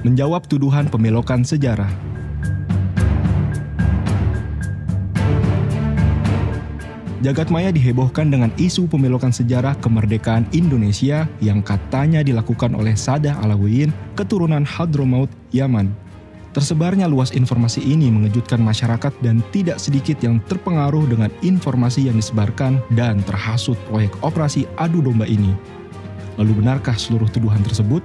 menjawab tuduhan pembelokan sejarah. Jagadmaya dihebohkan dengan isu pembelokan sejarah kemerdekaan Indonesia yang katanya dilakukan oleh Sadah Alauiyin, keturunan Hadramaut, Yaman. Tersebarnya luas informasi ini mengejutkan masyarakat dan tidak sedikit yang terpengaruh dengan informasi yang disebarkan dan terhasut proyek operasi adu domba ini. Lalu benarkah seluruh tuduhan tersebut?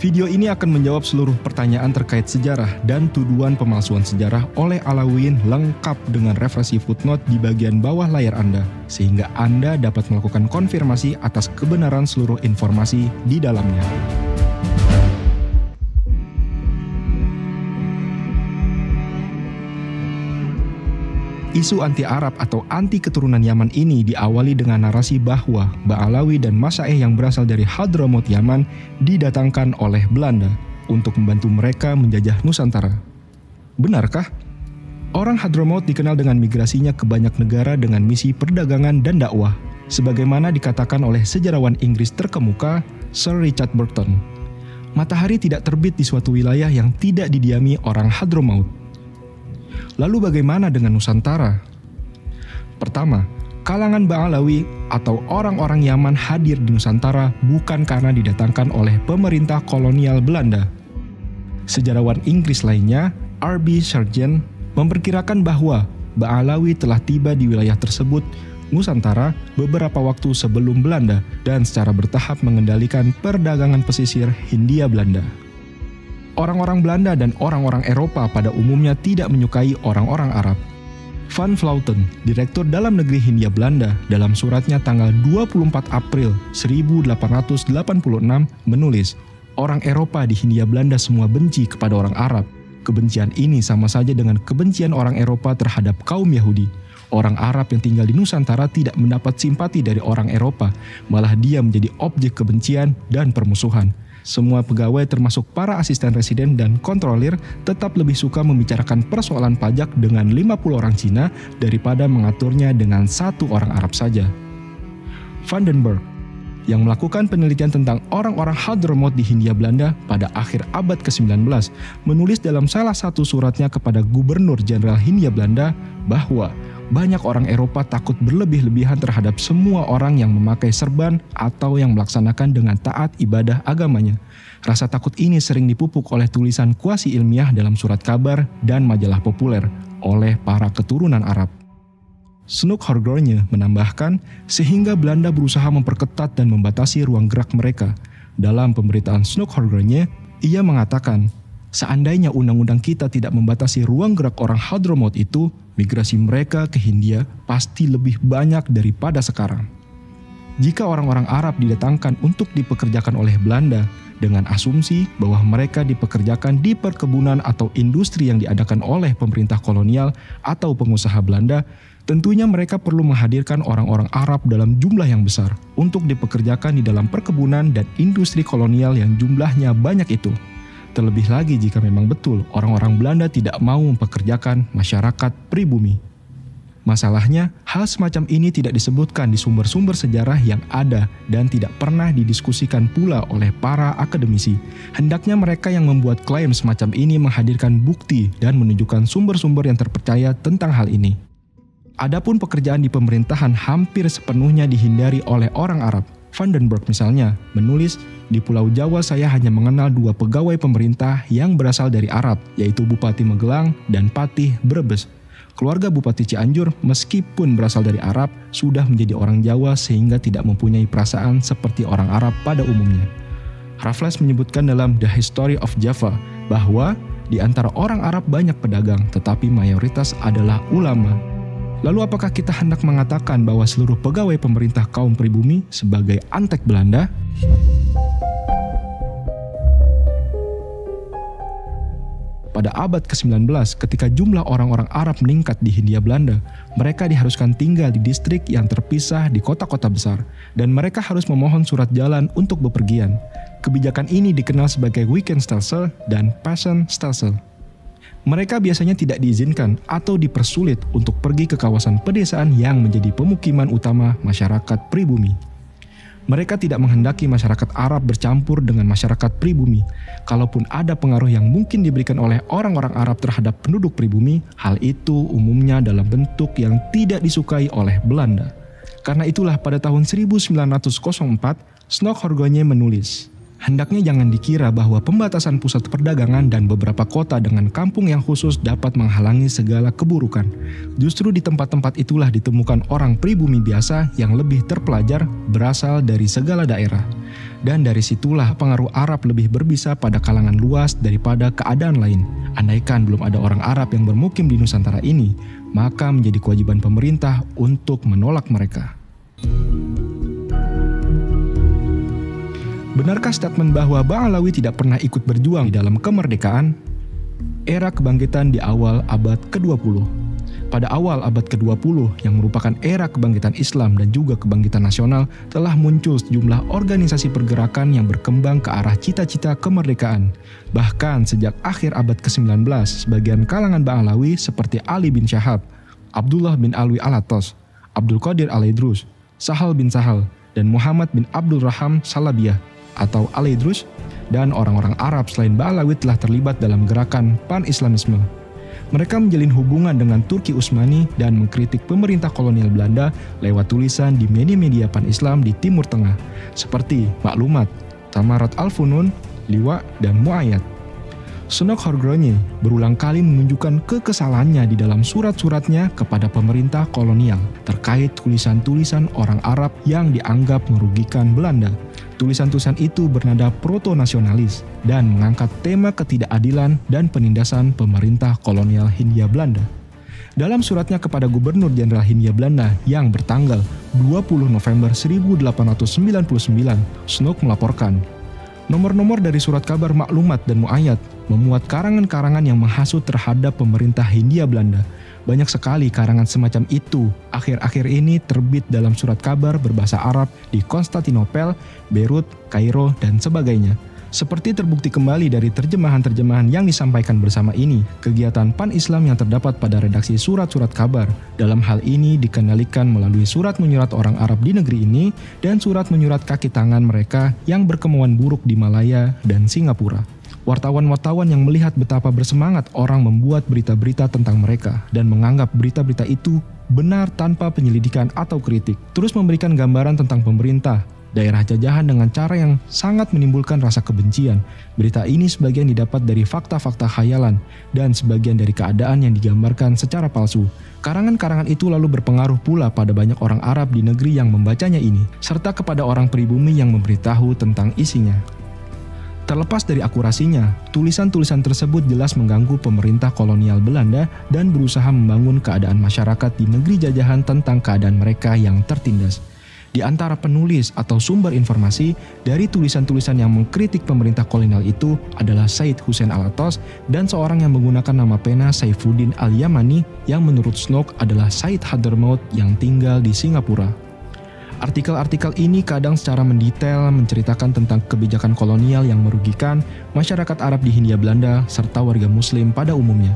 Video ini akan menjawab seluruh pertanyaan terkait sejarah dan tuduhan pemalsuan sejarah oleh Alauiyin lengkap dengan referensi footnote di bagian bawah layar Anda, sehingga Anda dapat melakukan konfirmasi atas kebenaran seluruh informasi di dalamnya. Isu anti-Arab atau anti-keturunan Yaman ini diawali dengan narasi bahwa Ba'alawi dan Masya'ih yang berasal dari Hadramaut Yaman didatangkan oleh Belanda untuk membantu mereka menjajah Nusantara. Benarkah? Orang Hadramaut dikenal dengan migrasinya ke banyak negara dengan misi perdagangan dan dakwah, sebagaimana dikatakan oleh sejarawan Inggris terkemuka Sir Richard Burton. Matahari tidak terbit di suatu wilayah yang tidak didiami orang Hadramaut. Lalu bagaimana dengan Nusantara? Pertama, kalangan Ba'alawi atau orang-orang Yaman hadir di Nusantara bukan karena didatangkan oleh pemerintah kolonial Belanda. Sejarawan Inggris lainnya, R.B. Sargent, memperkirakan bahwa Ba'alawi telah tiba di wilayah tersebut, Nusantara, beberapa waktu sebelum Belanda dan secara bertahap mengendalikan perdagangan pesisir Hindia Belanda. Orang-orang Belanda dan orang-orang Eropa pada umumnya tidak menyukai orang-orang Arab. Van Vleuten, Direktur Dalam Negeri Hindia Belanda, dalam suratnya tanggal 24 April 1886 menulis, orang Eropa di Hindia Belanda semua benci kepada orang Arab. Kebencian ini sama saja dengan kebencian orang Eropa terhadap kaum Yahudi. Orang Arab yang tinggal di Nusantara tidak mendapat simpati dari orang Eropa, malah dia menjadi objek kebencian dan permusuhan. Semua pegawai termasuk para asisten residen dan kontrolir tetap lebih suka membicarakan persoalan pajak dengan 50 orang Cina daripada mengaturnya dengan satu orang Arab saja. Van den Berg, yang melakukan penelitian tentang orang-orang Hadramaut di Hindia Belanda pada akhir abad ke-19, menulis dalam salah satu suratnya kepada Gubernur Jenderal Hindia Belanda bahwa banyak orang Eropa takut berlebih-lebihan terhadap semua orang yang memakai serban atau yang melaksanakan dengan taat ibadah agamanya. Rasa takut ini sering dipupuk oleh tulisan kuasi ilmiah dalam surat kabar dan majalah populer oleh para keturunan Arab. Snoek Horgorne menambahkan, sehingga Belanda berusaha memperketat dan membatasi ruang gerak mereka. Dalam pemberitaan Snoek Horgorne, ia mengatakan, seandainya undang-undang kita tidak membatasi ruang gerak orang Hadramaut itu, migrasi mereka ke Hindia pasti lebih banyak daripada sekarang. Jika orang-orang Arab didatangkan untuk dipekerjakan oleh Belanda dengan asumsi bahwa mereka dipekerjakan di perkebunan atau industri yang diadakan oleh pemerintah kolonial atau pengusaha Belanda, tentunya mereka perlu menghadirkan orang-orang Arab dalam jumlah yang besar untuk dipekerjakan di dalam perkebunan dan industri kolonial yang jumlahnya banyak itu. Terlebih lagi jika memang betul orang-orang Belanda tidak mau mempekerjakan masyarakat pribumi. Masalahnya, hal semacam ini tidak disebutkan di sumber-sumber sejarah yang ada dan tidak pernah didiskusikan pula oleh para akademisi. Hendaknya mereka yang membuat klaim semacam ini menghadirkan bukti dan menunjukkan sumber-sumber yang terpercaya tentang hal ini. Adapun pekerjaan di pemerintahan hampir sepenuhnya dihindari oleh orang Arab. Van den Berg misalnya menulis, di Pulau Jawa saya hanya mengenal 2 pegawai pemerintah yang berasal dari Arab, yaitu Bupati Magelang dan Patih Brebes. Keluarga Bupati Cianjur meskipun berasal dari Arab, sudah menjadi orang Jawa sehingga tidak mempunyai perasaan seperti orang Arab pada umumnya. Raffles menyebutkan dalam The History of Java bahwa di antara orang Arab banyak pedagang, tetapi mayoritas adalah ulama. Lalu apakah kita hendak mengatakan bahwa seluruh pegawai pemerintah kaum pribumi sebagai antek Belanda? Pada abad ke-19, ketika jumlah orang-orang Arab meningkat di Hindia Belanda, mereka diharuskan tinggal di distrik yang terpisah di kota-kota besar, dan mereka harus memohon surat jalan untuk bepergian. Kebijakan ini dikenal sebagai Weekendstelsel dan Passenstelsel. Mereka biasanya tidak diizinkan atau dipersulit untuk pergi ke kawasan pedesaan yang menjadi pemukiman utama masyarakat pribumi. Mereka tidak menghendaki masyarakat Arab bercampur dengan masyarakat pribumi. Kalaupun ada pengaruh yang mungkin diberikan oleh orang-orang Arab terhadap penduduk pribumi, hal itu umumnya dalam bentuk yang tidak disukai oleh Belanda. Karena itulah pada tahun 1904, Snoeck-Horgogne menulis, "Hendaknya jangan dikira bahwa pembatasan pusat perdagangan dan beberapa kota dengan kampung yang khusus dapat menghalangi segala keburukan. Justru di tempat-tempat itulah ditemukan orang pribumi biasa yang lebih terpelajar berasal dari segala daerah. Dan dari situlah pengaruh Arab lebih berbisa pada kalangan luas daripada keadaan lain. Andaikan belum ada orang Arab yang bermukim di Nusantara ini, maka menjadi kewajiban pemerintah untuk menolak mereka." Benarkah statement bahwa Ba'alawi tidak pernah ikut berjuang di dalam kemerdekaan? Era kebangkitan di awal abad ke-20. Pada awal abad ke-20 yang merupakan era kebangkitan Islam dan juga kebangkitan nasional, telah muncul sejumlah organisasi pergerakan yang berkembang ke arah cita-cita kemerdekaan. Bahkan sejak akhir abad ke-19, sebagian kalangan Ba'alawi seperti Ali bin Syahab, Abdullah bin Alwi Alatos, Abdul Qadir Al-Idrus, Sahal bin Sahal, dan Muhammad bin Abdul Raham Salabiyah atau Al-Idrus, dan orang-orang Arab selain Ba'alawi telah terlibat dalam gerakan pan-Islamisme. Mereka menjalin hubungan dengan Turki Utsmani dan mengkritik pemerintah kolonial Belanda lewat tulisan di media-media pan-Islam di Timur Tengah, seperti Maklumat, Tamarat Al-Funun, Liwa, dan Mu'ayyad. Snoeck-Horgogne berulang kali menunjukkan kekesalannya di dalam surat-suratnya kepada pemerintah kolonial terkait tulisan-tulisan orang Arab yang dianggap merugikan Belanda. Tulisan-tulisan itu bernada proto-nasionalis dan mengangkat tema ketidakadilan dan penindasan pemerintah kolonial Hindia Belanda. Dalam suratnya kepada Gubernur Jenderal Hindia Belanda yang bertanggal 20 November 1899, Snoeck melaporkan, nomor-nomor dari surat kabar Maklumat dan Mu'ayyad memuat karangan-karangan yang menghasut terhadap pemerintah Hindia Belanda. Banyak sekali karangan semacam itu akhir-akhir ini terbit dalam surat kabar berbahasa Arab di Konstantinopel, Beirut, Kairo, dan sebagainya. Seperti terbukti kembali dari terjemahan-terjemahan yang disampaikan bersama ini, kegiatan pan-Islam yang terdapat pada redaksi surat-surat kabar dalam hal ini dikendalikan melalui surat menyurat orang Arab di negeri ini dan surat menyurat kaki tangan mereka yang berkemauan buruk di Malaya dan Singapura. Wartawan-wartawan yang melihat betapa bersemangat orang membuat berita-berita tentang mereka dan menganggap berita-berita itu benar tanpa penyelidikan atau kritik, terus memberikan gambaran tentang pemerintah, daerah jajahan dengan cara yang sangat menimbulkan rasa kebencian. Berita ini sebagian didapat dari fakta-fakta khayalan dan sebagian dari keadaan yang digambarkan secara palsu. Karangan-karangan itu lalu berpengaruh pula pada banyak orang Arab di negeri yang membacanya ini, serta kepada orang pribumi yang memberitahu tentang isinya. Terlepas dari akurasinya, tulisan-tulisan tersebut jelas mengganggu pemerintah kolonial Belanda dan berusaha membangun keadaan masyarakat di negeri jajahan tentang keadaan mereka yang tertindas. Di antara penulis atau sumber informasi dari tulisan-tulisan yang mengkritik pemerintah kolonial itu adalah Said Hussein Alatos dan seorang yang menggunakan nama pena Saifuddin Al-Yamani yang menurut Snoeck adalah Said Hadramaut yang tinggal di Singapura. Artikel-artikel ini kadang secara mendetail menceritakan tentang kebijakan kolonial yang merugikan masyarakat Arab di Hindia Belanda serta warga Muslim pada umumnya.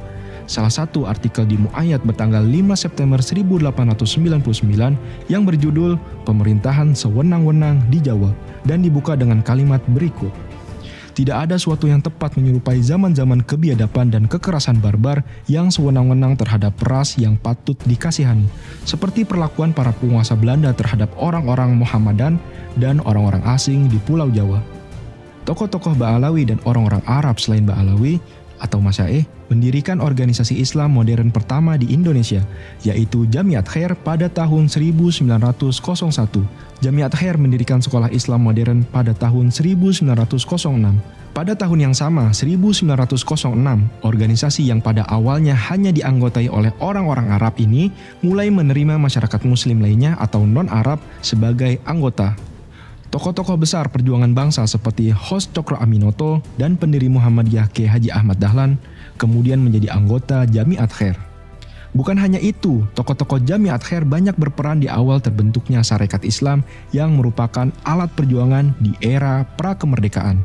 Salah satu artikel di Mu'ayyad bertanggal 5 September 1899 yang berjudul Pemerintahan Sewenang-wenang di Jawa dan dibuka dengan kalimat berikut. Tidak ada suatu yang tepat menyerupai zaman-zaman kebiadaban dan kekerasan barbar yang sewenang-wenang terhadap ras yang patut dikasihani, seperti perlakuan para penguasa Belanda terhadap orang-orang Muhammadan dan orang-orang asing di Pulau Jawa. Tokoh-tokoh Ba'alawi dan orang-orang Arab selain Ba'alawi atau Masyaikh mendirikan organisasi Islam modern pertama di Indonesia, yaitu Jamiat Khair pada tahun 1901. Jamiat Khair mendirikan sekolah Islam modern pada tahun 1906. Pada tahun yang sama, 1906, organisasi yang pada awalnya hanya dianggotai oleh orang-orang Arab ini mulai menerima masyarakat Muslim lainnya atau non-Arab sebagai anggota. Tokoh-tokoh besar perjuangan bangsa seperti Hos Cokro Aminoto dan pendiri Muhammadiyah K. Haji Ahmad Dahlan kemudian menjadi anggota Jamiat Khair. Bukan hanya itu, tokoh-tokoh Jamiat Khair banyak berperan di awal terbentuknya Sarekat Islam yang merupakan alat perjuangan di era pra-kemerdekaan.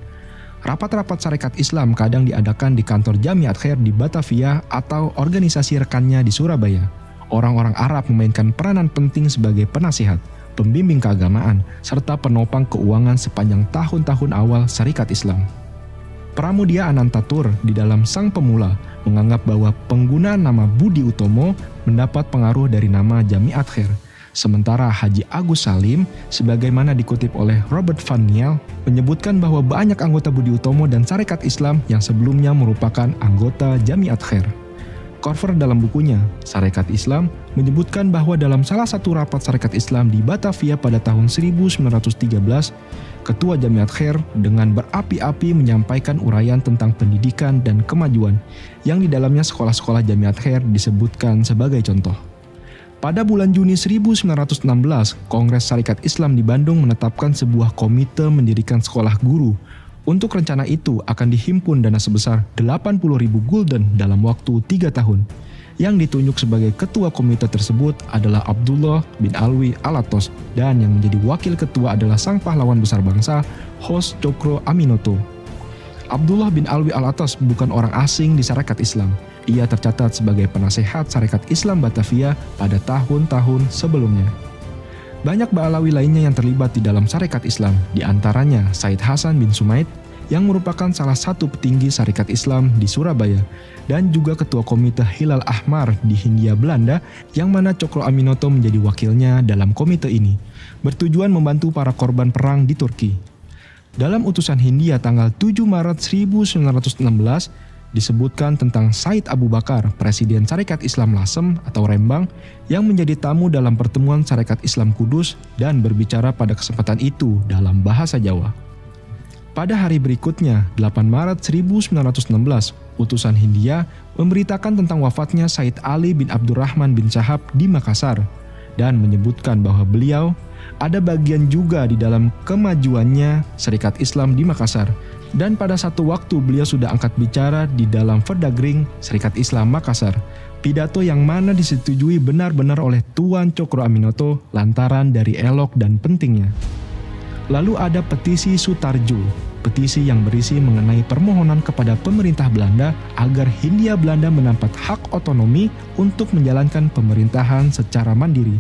Rapat-rapat Sarekat Islam kadang diadakan di kantor Jamiat Khair di Batavia atau organisasi rekannya di Surabaya. Orang-orang Arab memainkan peranan penting sebagai penasihat. pembimbing keagamaan, serta penopang keuangan sepanjang tahun-tahun awal Syarikat Islam. Pramudia Anantatur di dalam Sang Pemula menganggap bahwa penggunaan nama Budi Utomo mendapat pengaruh dari nama Jamiat Khair. Sementara Haji Agus Salim, sebagaimana dikutip oleh Robert Van Niel, menyebutkan bahwa banyak anggota Budi Utomo dan Syarikat Islam yang sebelumnya merupakan anggota Jamiat Khair. Korver dalam bukunya, Syarikat Islam, menyebutkan bahwa dalam salah satu rapat Syarikat Islam di Batavia pada tahun 1913, Ketua Jamiat Khair dengan berapi-api menyampaikan uraian tentang pendidikan dan kemajuan, yang di dalamnya sekolah-sekolah Jamiat Khair disebutkan sebagai contoh. Pada bulan Juni 1916, Kongres Syarikat Islam di Bandung menetapkan sebuah komite mendirikan sekolah guru. Untuk rencana itu akan dihimpun dana sebesar 80.000 gulden dalam waktu 3 tahun. Yang ditunjuk sebagai ketua komite tersebut adalah Abdullah bin Alwi Alatos, dan yang menjadi wakil ketua adalah sang pahlawan besar bangsa, Hos Cokro Aminoto. Abdullah bin Alwi Alatos bukan orang asing di Syarikat Islam. Ia tercatat sebagai penasehat Syarikat Islam Batavia pada tahun-tahun sebelumnya. Banyak Ba'alawi lainnya yang terlibat di dalam Syarikat Islam, di antaranya Said Hasan bin Sumaid, yang merupakan salah satu petinggi Syarikat Islam di Surabaya, dan juga Ketua Komite Hilal Ahmar di Hindia Belanda, yang mana Cokro Aminoto menjadi wakilnya dalam komite ini, bertujuan membantu para korban perang di Turki. Dalam utusan Hindia tanggal 7 Maret 1916, disebutkan tentang Said Abu Bakar, Presiden Syarikat Islam Lasem atau Rembang, yang menjadi tamu dalam pertemuan Syarikat Islam Kudus dan berbicara pada kesempatan itu dalam bahasa Jawa. Pada hari berikutnya, 8 Maret 1916, utusan Hindia memberitakan tentang wafatnya Said Ali bin Abdurrahman bin Syahab di Makassar dan menyebutkan bahwa beliau ada bagian juga di dalam kemajuannya Syarikat Islam di Makassar. Dan pada satu waktu beliau sudah angkat bicara di dalam Verdagring Syarikat Islam Makassar, pidato yang mana disetujui benar-benar oleh Tuan Cokro Aminoto lantaran dari elok dan pentingnya. Lalu ada petisi Sutarjo, petisi yang berisi mengenai permohonan kepada pemerintah Belanda agar Hindia Belanda mendapat hak otonomi untuk menjalankan pemerintahan secara mandiri.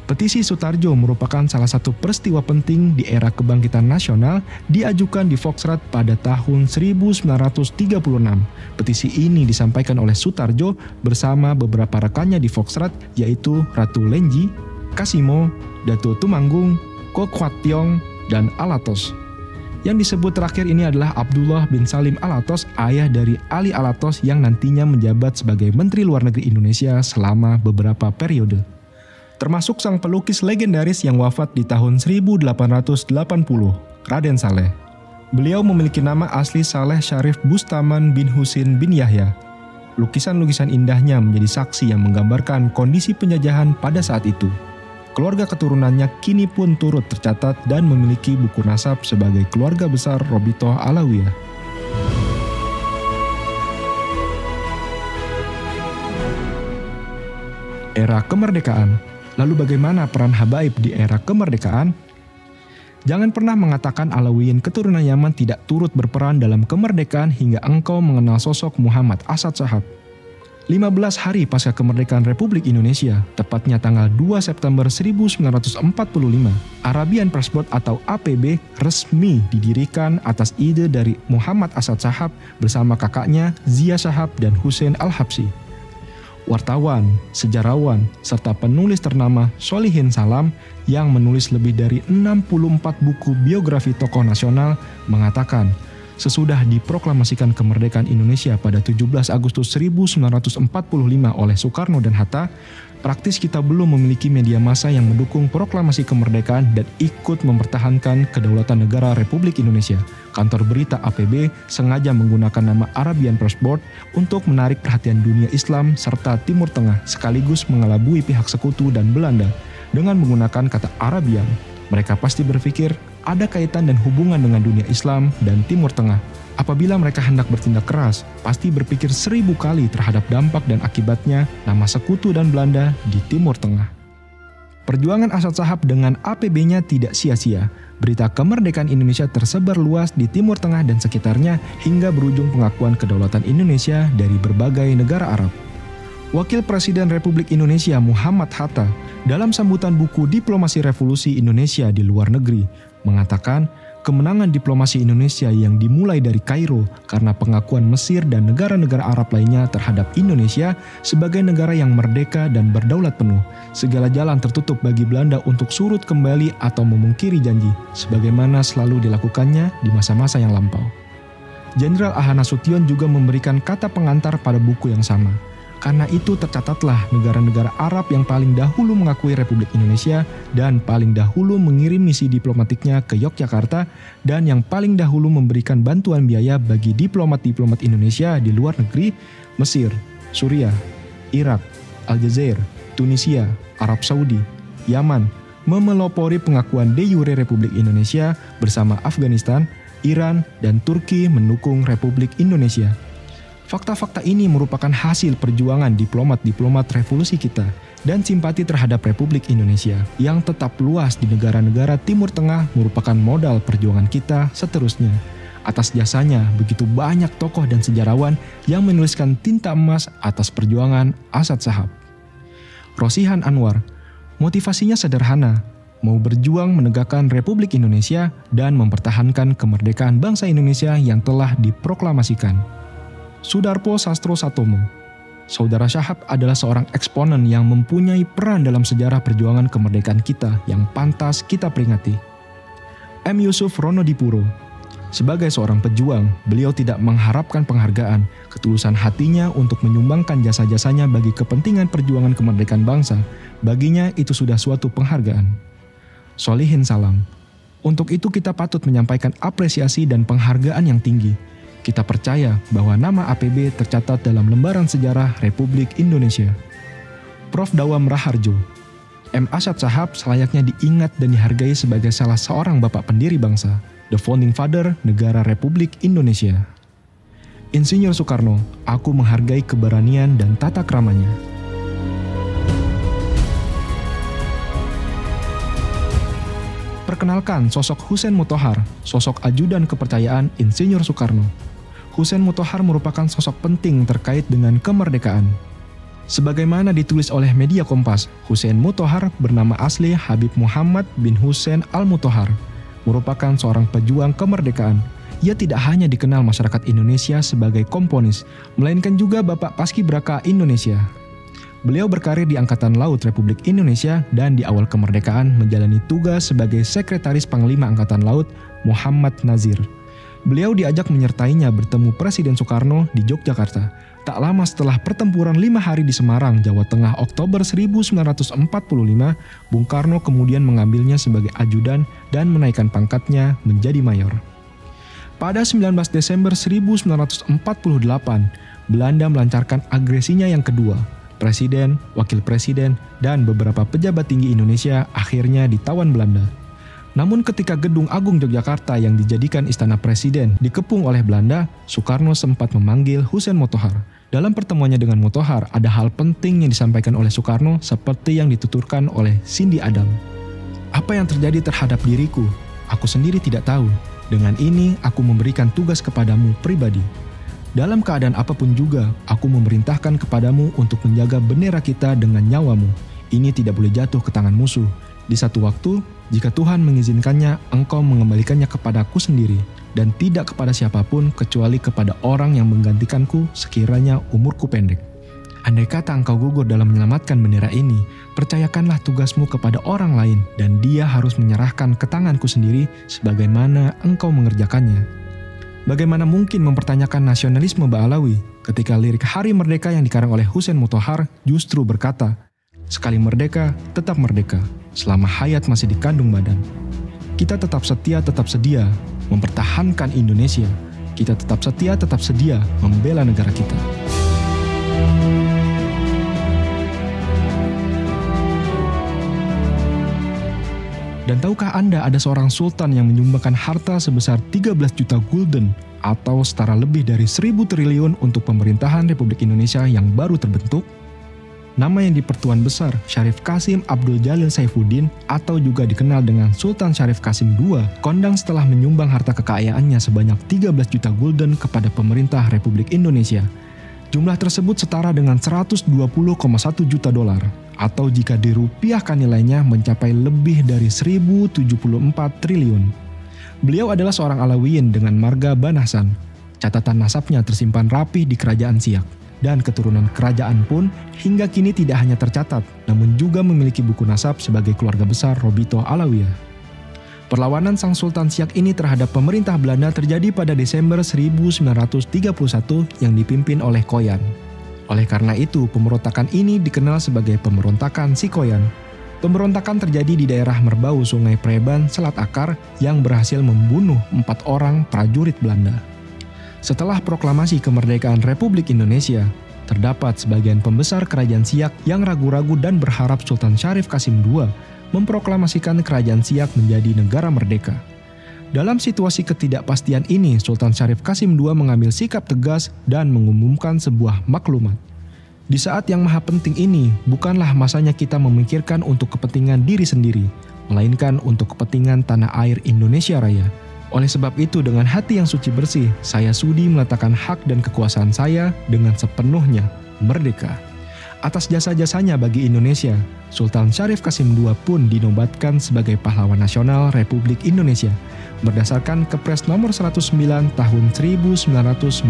Petisi Sutarjo merupakan salah satu peristiwa penting di era kebangkitan nasional, diajukan di Foxrat pada tahun 1936. Petisi ini disampaikan oleh Sutarjo bersama beberapa rekannya di Foxrat, yaitu Ratu Lenji, Kasimo, Datu Tumanggung, Kokwationg, dan Alatos. Yang disebut terakhir ini adalah Abdullah bin Salim Alatos, ayah dari Ali Alatos yang nantinya menjabat sebagai Menteri Luar Negeri Indonesia selama beberapa periode. Termasuk sang pelukis legendaris yang wafat di tahun 1880, Raden Saleh. Beliau memiliki nama asli Saleh Syarif Bustaman bin Husin bin Yahya. Lukisan-lukisan indahnya menjadi saksi yang menggambarkan kondisi penjajahan pada saat itu. Keluarga keturunannya kini pun turut tercatat dan memiliki buku nasab sebagai keluarga besar Robitoh Alawiyah. Era kemerdekaan. Lalu bagaimana peran habaib di era kemerdekaan? Jangan pernah mengatakan Alawiyin keturunan Yaman tidak turut berperan dalam kemerdekaan hingga engkau mengenal sosok Muhammad Asad Shahab. 15 hari pasca kemerdekaan Republik Indonesia, tepatnya tanggal 2 September 1945, Arabian Press Board atau APB resmi didirikan atas ide dari Muhammad Asad Shahab bersama kakaknya Zia Shahab dan Hussein Al-Habsyi. Wartawan, sejarawan, serta penulis ternama Solihin Salam yang menulis lebih dari 64 buku biografi tokoh nasional mengatakan, sesudah diproklamasikan kemerdekaan Indonesia pada 17 Agustus 1945 oleh Soekarno dan Hatta, praktis kita belum memiliki media massa yang mendukung proklamasi kemerdekaan dan ikut mempertahankan kedaulatan negara Republik Indonesia. Kantor berita APB sengaja menggunakan nama Arabian Press Board untuk menarik perhatian dunia Islam serta Timur Tengah sekaligus mengelabui pihak sekutu dan Belanda dengan menggunakan kata Arabian. Mereka pasti berpikir ada kaitan dan hubungan dengan dunia Islam dan Timur Tengah. Apabila mereka hendak bertindak keras, pasti berpikir 1000 kali terhadap dampak dan akibatnya nama sekutu dan Belanda di Timur Tengah. Perjuangan Asad Shahab dengan APB-nya tidak sia-sia. Berita kemerdekaan Indonesia tersebar luas di Timur Tengah dan sekitarnya hingga berujung pengakuan kedaulatan Indonesia dari berbagai negara Arab. Wakil Presiden Republik Indonesia Muhammad Hatta dalam sambutan buku Diplomasi Revolusi Indonesia di Luar Negeri mengatakan kemenangan diplomasi Indonesia yang dimulai dari Kairo karena pengakuan Mesir dan negara-negara Arab lainnya terhadap Indonesia sebagai negara yang merdeka dan berdaulat penuh. Segala jalan tertutup bagi Belanda untuk surut kembali atau memungkiri janji, sebagaimana selalu dilakukannya di masa-masa yang lampau. Jenderal A.H. Nasution juga memberikan kata pengantar pada buku yang sama. Karena itu tercatatlah negara-negara Arab yang paling dahulu mengakui Republik Indonesia dan paling dahulu mengirim misi diplomatiknya ke Yogyakarta dan yang paling dahulu memberikan bantuan biaya bagi diplomat-diplomat Indonesia di luar negeri, Mesir, Suriah, Irak, Aljazair, Tunisia, Arab Saudi, Yaman, memelopori pengakuan de jure Republik Indonesia bersama Afghanistan, Iran, dan Turki mendukung Republik Indonesia. Fakta-fakta ini merupakan hasil perjuangan diplomat-diplomat revolusi kita dan simpati terhadap Republik Indonesia yang tetap luas di negara-negara Timur Tengah merupakan modal perjuangan kita seterusnya. Atas jasanya, begitu banyak tokoh dan sejarawan yang menuliskan tinta emas atas perjuangan Asad Shahab. Rosihan Anwar, motivasinya sederhana, mau berjuang menegakkan Republik Indonesia dan mempertahankan kemerdekaan bangsa Indonesia yang telah diproklamasikan. Sudarpo Sastro Satomo, Saudara Shahab adalah seorang eksponen yang mempunyai peran dalam sejarah perjuangan kemerdekaan kita yang pantas kita peringati. M. Yusuf Ronodipuro, sebagai seorang pejuang, beliau tidak mengharapkan penghargaan, ketulusan hatinya untuk menyumbangkan jasa-jasanya bagi kepentingan perjuangan kemerdekaan bangsa, baginya itu sudah suatu penghargaan. Solihin Salam, untuk itu kita patut menyampaikan apresiasi dan penghargaan yang tinggi. Kita percaya bahwa nama APB tercatat dalam lembaran sejarah Republik Indonesia. Prof. Dawam Raharjo, M. Asad Shahab selayaknya diingat dan dihargai sebagai salah seorang bapak pendiri bangsa, the founding father negara Republik Indonesia. Insinyur Soekarno, aku menghargai keberanian dan tata keramanya. Perkenalkan sosok Hussein Mutahar, sosok ajudan kepercayaan Insinyur Soekarno. Hussein Mutahar merupakan sosok penting terkait dengan kemerdekaan. Sebagaimana ditulis oleh media Kompas, Hussein Mutahar bernama asli Habib Muhammad bin Hussein Al-Mutahar, merupakan seorang pejuang kemerdekaan. Ia tidak hanya dikenal masyarakat Indonesia sebagai komponis, melainkan juga Bapak Paskibraka Indonesia. Beliau berkarir di Angkatan Laut Republik Indonesia dan di awal kemerdekaan menjalani tugas sebagai Sekretaris Panglima Angkatan Laut Muhammad Nazir. Beliau diajak menyertainya bertemu Presiden Soekarno di Yogyakarta. Tak lama setelah pertempuran 5 hari di Semarang, Jawa Tengah Oktober 1945, Bung Karno kemudian mengambilnya sebagai ajudan dan menaikkan pangkatnya menjadi mayor. Pada 19 Desember 1948, Belanda melancarkan agresinya yang kedua. Presiden, wakil presiden, dan beberapa pejabat tinggi Indonesia akhirnya ditawan Belanda. Namun ketika Gedung Agung Yogyakarta yang dijadikan istana presiden dikepung oleh Belanda, Soekarno sempat memanggil Hussein Mutahar. Dalam pertemuannya dengan Mutahar, ada hal penting yang disampaikan oleh Soekarno seperti yang dituturkan oleh Cindy Adam. Apa yang terjadi terhadap diriku? Aku sendiri tidak tahu. Dengan ini, aku memberikan tugas kepadamu pribadi. Dalam keadaan apapun juga, aku memerintahkan kepadamu untuk menjaga bendera kita dengan nyawamu. Ini tidak boleh jatuh ke tangan musuh. Di satu waktu, jika Tuhan mengizinkannya, engkau mengembalikannya kepadaku sendiri, dan tidak kepada siapapun kecuali kepada orang yang menggantikanku sekiranya umurku pendek. Andai kata engkau gugur dalam menyelamatkan bendera ini, percayakanlah tugasmu kepada orang lain, dan dia harus menyerahkan ke tanganku sendiri sebagaimana engkau mengerjakannya. Bagaimana mungkin mempertanyakan nasionalisme Ba'alawi ketika lirik Hari Merdeka yang dikarang oleh Hussein Mutahar justru berkata, sekali merdeka, tetap merdeka, selama hayat masih dikandung badan. Kita tetap sedia mempertahankan Indonesia. Kita tetap sedia membela negara kita. Dan tahukah Anda ada seorang sultan yang menyumbangkan harta sebesar 13 juta gulden atau setara lebih dari 1.000 triliun untuk pemerintahan Republik Indonesia yang baru terbentuk? Nama yang dipertuan besar, Syarif Kasim Abdul Jalil Saifuddin atau juga dikenal dengan Sultan Syarif Kasim II, kondang setelah menyumbang harta kekayaannya sebanyak 13 juta gulden kepada pemerintah Republik Indonesia. Jumlah tersebut setara dengan 120,1 juta dolar, atau jika dirupiahkan nilainya mencapai lebih dari 1.074 triliun. Beliau adalah seorang Alawiyin dengan marga Banasan. Catatan nasabnya tersimpan rapih di kerajaan Siak. Dan keturunan kerajaan pun hingga kini tidak hanya tercatat, namun juga memiliki buku nasab sebagai keluarga besar Robito Alawiyah. Perlawanan sang Sultan Siak ini terhadap pemerintah Belanda terjadi pada Desember 1931 yang dipimpin oleh Koyan. Oleh karena itu, pemberontakan ini dikenal sebagai pemberontakan si Koyan. Pemberontakan terjadi di daerah Merbau Sungai Preban, Selat Akar yang berhasil membunuh 4 orang prajurit Belanda. Setelah proklamasi kemerdekaan Republik Indonesia, terdapat sebagian pembesar kerajaan Siak yang ragu-ragu dan berharap Sultan Syarif Qasim II memproklamasikan kerajaan Siak menjadi negara merdeka. Dalam situasi ketidakpastian ini, Sultan Syarif Qasim II mengambil sikap tegas dan mengumumkan sebuah maklumat. Di saat yang maha penting ini, bukanlah masanya kita memikirkan untuk kepentingan diri sendiri, melainkan untuk kepentingan tanah air Indonesia Raya. Oleh sebab itu, dengan hati yang suci bersih, saya sudi meletakkan hak dan kekuasaan saya dengan sepenuhnya merdeka. Atas jasa-jasanya bagi Indonesia, Sultan Syarif Qasim II pun dinobatkan sebagai pahlawan nasional Republik Indonesia berdasarkan Kepres nomor 109 tahun 1998.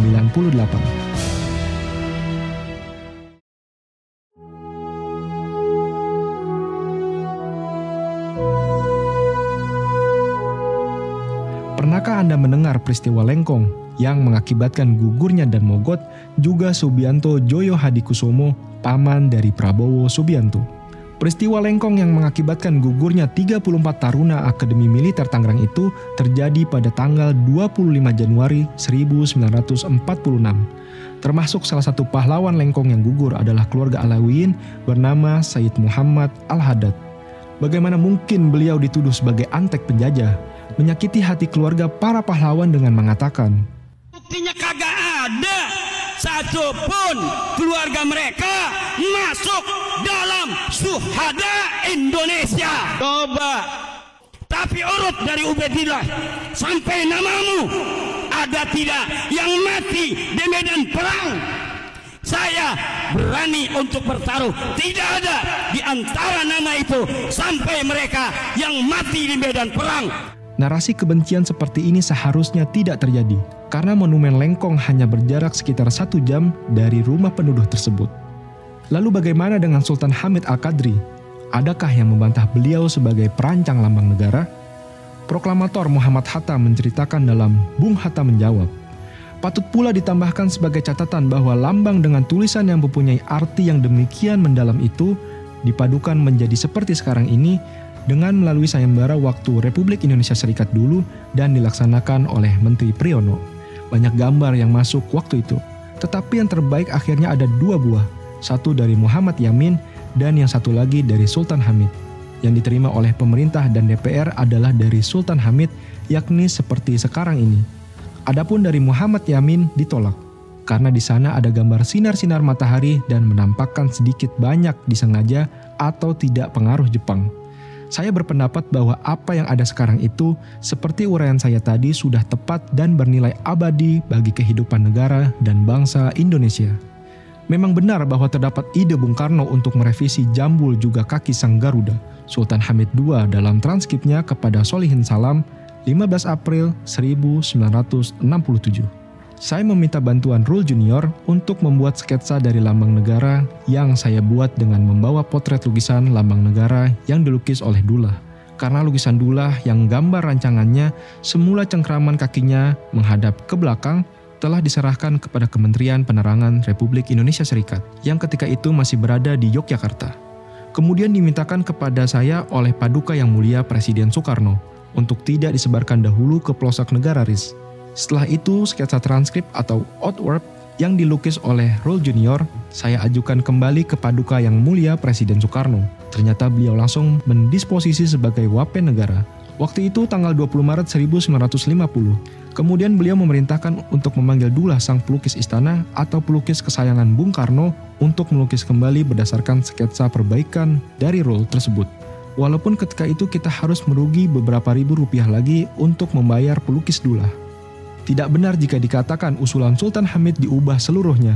Pernahkah Anda mendengar peristiwa Lengkong yang mengakibatkan gugurnya Dan Mogot juga Subianto Joyo Hadikusumo, paman dari Prabowo Subianto? Peristiwa Lengkong yang mengakibatkan gugurnya 34 taruna Akademi Militer Tangerang itu terjadi pada tanggal 25 Januari 1946. Termasuk salah satu pahlawan Lengkong yang gugur adalah keluarga Alawiyin bernama Said Muhammad Al-Haddad. Bagaimana mungkin beliau dituduh sebagai antek penjajah, menyakiti hati keluarga para pahlawan dengan mengatakan, buktinya kagak ada satupun keluarga mereka masuk dalam syuhada Indonesia. Coba, tapi urut dari Ubaidillah sampai namamu, ada tidak yang mati di medan perang? Saya berani untuk bertaruh, tidak ada di antara nama itu sampai mereka yang mati di medan perang. Narasi kebencian seperti ini seharusnya tidak terjadi, karena monumen Lengkong hanya berjarak sekitar 1 jam dari rumah penuduh tersebut. Lalu bagaimana dengan Sultan Hamid Al-Qadri? Adakah yang membantah beliau sebagai perancang lambang negara? Proklamator Muhammad Hatta menceritakan dalam Bung Hatta Menjawab. Patut pula ditambahkan sebagai catatan bahwa lambang dengan tulisan yang mempunyai arti yang demikian mendalam itu dipadukan menjadi seperti sekarang ini dengan melalui sayembara waktu Republik Indonesia Serikat dulu dan dilaksanakan oleh Menteri Priyono. Banyak gambar yang masuk waktu itu, tetapi yang terbaik akhirnya ada 2 buah, satu dari Muhammad Yamin dan yang satu lagi dari Sultan Hamid. Yang diterima oleh pemerintah dan DPR adalah dari Sultan Hamid, yakni seperti sekarang ini. Adapun dari Muhammad Yamin ditolak, karena di sana ada gambar sinar-sinar matahari dan menampakkan sedikit banyak disengaja atau tidak pengaruh Jepang. Saya berpendapat bahwa apa yang ada sekarang itu, seperti uraian saya tadi, sudah tepat dan bernilai abadi bagi kehidupan negara dan bangsa Indonesia. Memang benar bahwa terdapat ide Bung Karno untuk merevisi jambul juga kaki sang Garuda, Sultan Hamid II dalam transkripnya kepada Solihin Salam, 15 April 1967. Saya meminta bantuan Rul Junior untuk membuat sketsa dari lambang negara yang saya buat dengan membawa potret lukisan lambang negara yang dilukis oleh Dullah. Karena lukisan Dullah yang gambar rancangannya semula cengkraman kakinya menghadap ke belakang telah diserahkan kepada Kementerian Penerangan Republik Indonesia Serikat yang ketika itu masih berada di Yogyakarta. Kemudian dimintakan kepada saya oleh Paduka Yang Mulia Presiden Soekarno untuk tidak disebarkan dahulu ke pelosok negara RIS. Setelah itu, sketsa transkrip atau outwork yang dilukis oleh Rul Junior, saya ajukan kembali ke Paduka Yang Mulia Presiden Soekarno. Ternyata beliau langsung mendisposisi sebagai wapen negara. Waktu itu tanggal 20 Maret 1950. Kemudian beliau memerintahkan untuk memanggil Dullah sang pelukis istana atau pelukis kesayangan Bung Karno untuk melukis kembali berdasarkan sketsa perbaikan dari Rul tersebut. Walaupun ketika itu kita harus merugi beberapa ribu rupiah lagi untuk membayar pelukis Dullah. Tidak benar jika dikatakan usulan Sultan Hamid diubah seluruhnya.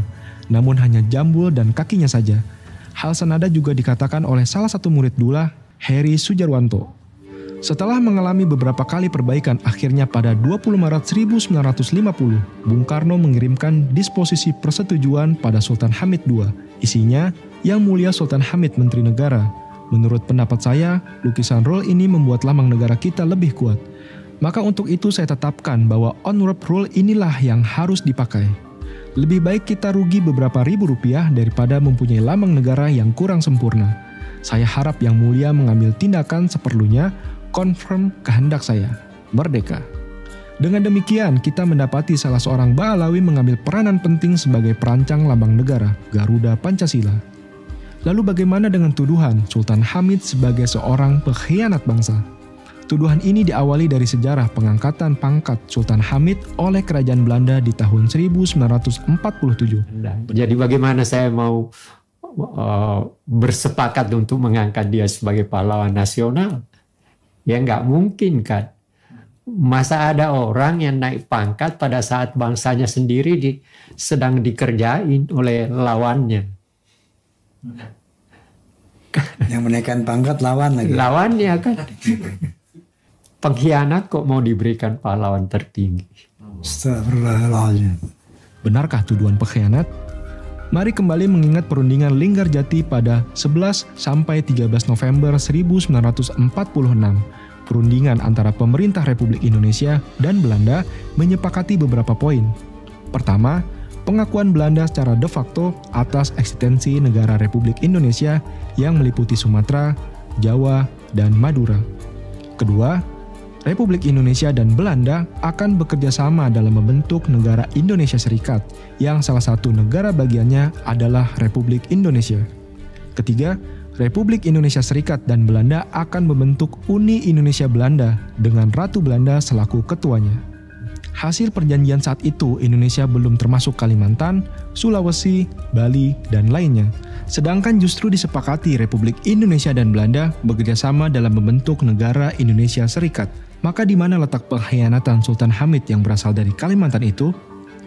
namun hanya jambul dan kakinya saja. Hal senada juga dikatakan oleh salah satu murid Dullah, Heri Sujarwanto. Setelah mengalami beberapa kali perbaikan, akhirnya pada 20 Maret 1950, Bung Karno mengirimkan disposisi persetujuan pada Sultan Hamid II. Isinya, Yang Mulia Sultan Hamid Menteri Negara. Menurut pendapat saya, lukisan rule ini membuat lambang negara kita lebih kuat. Maka untuk itu saya tetapkan bahwa on-warp rule inilah yang harus dipakai. Lebih baik kita rugi beberapa ribu rupiah daripada mempunyai lambang negara yang kurang sempurna. Saya harap Yang Mulia mengambil tindakan seperlunya, confirm kehendak saya. Merdeka. Dengan demikian, kita mendapati salah seorang Ba'alawi mengambil peranan penting sebagai perancang lambang negara, Garuda Pancasila. Lalu bagaimana dengan tuduhan Sultan Hamid sebagai seorang pengkhianat bangsa? Tuduhan ini diawali dari sejarah pengangkatan pangkat Sultan Hamid oleh Kerajaan Belanda di tahun 1947. Jadi bagaimana saya mau bersepakat untuk mengangkat dia sebagai pahlawan nasional? Ya nggak mungkin kan. Masa ada orang yang naik pangkat pada saat bangsanya sendiri sedang dikerjain oleh lawannya. Yang menaikkan pangkat lawan lagi. Lawannya kan. Pengkhianat kok mau diberikan pahlawan tertinggi. Astagfirullahaladzim. Benarkah tuduhan pengkhianat? Mari kembali mengingat perundingan Linggarjati pada 11 sampai 13 November 1946. Perundingan antara pemerintah Republik Indonesia dan Belanda menyepakati beberapa poin. Pertama, pengakuan Belanda secara de facto atas eksistensi negara Republik Indonesia yang meliputi Sumatera, Jawa, dan Madura. Kedua, Republik Indonesia dan Belanda akan bekerja sama dalam membentuk negara Indonesia Serikat, yang salah satu negara bagiannya adalah Republik Indonesia. Ketiga, Republik Indonesia Serikat dan Belanda akan membentuk Uni Indonesia Belanda dengan Ratu Belanda selaku ketuanya. Hasil perjanjian saat itu, Indonesia belum termasuk Kalimantan, Sulawesi, Bali, dan lainnya. Sedangkan justru disepakati Republik Indonesia dan Belanda bekerja sama dalam membentuk negara Indonesia Serikat. Maka di mana letak pengkhianatan Sultan Hamid yang berasal dari Kalimantan itu?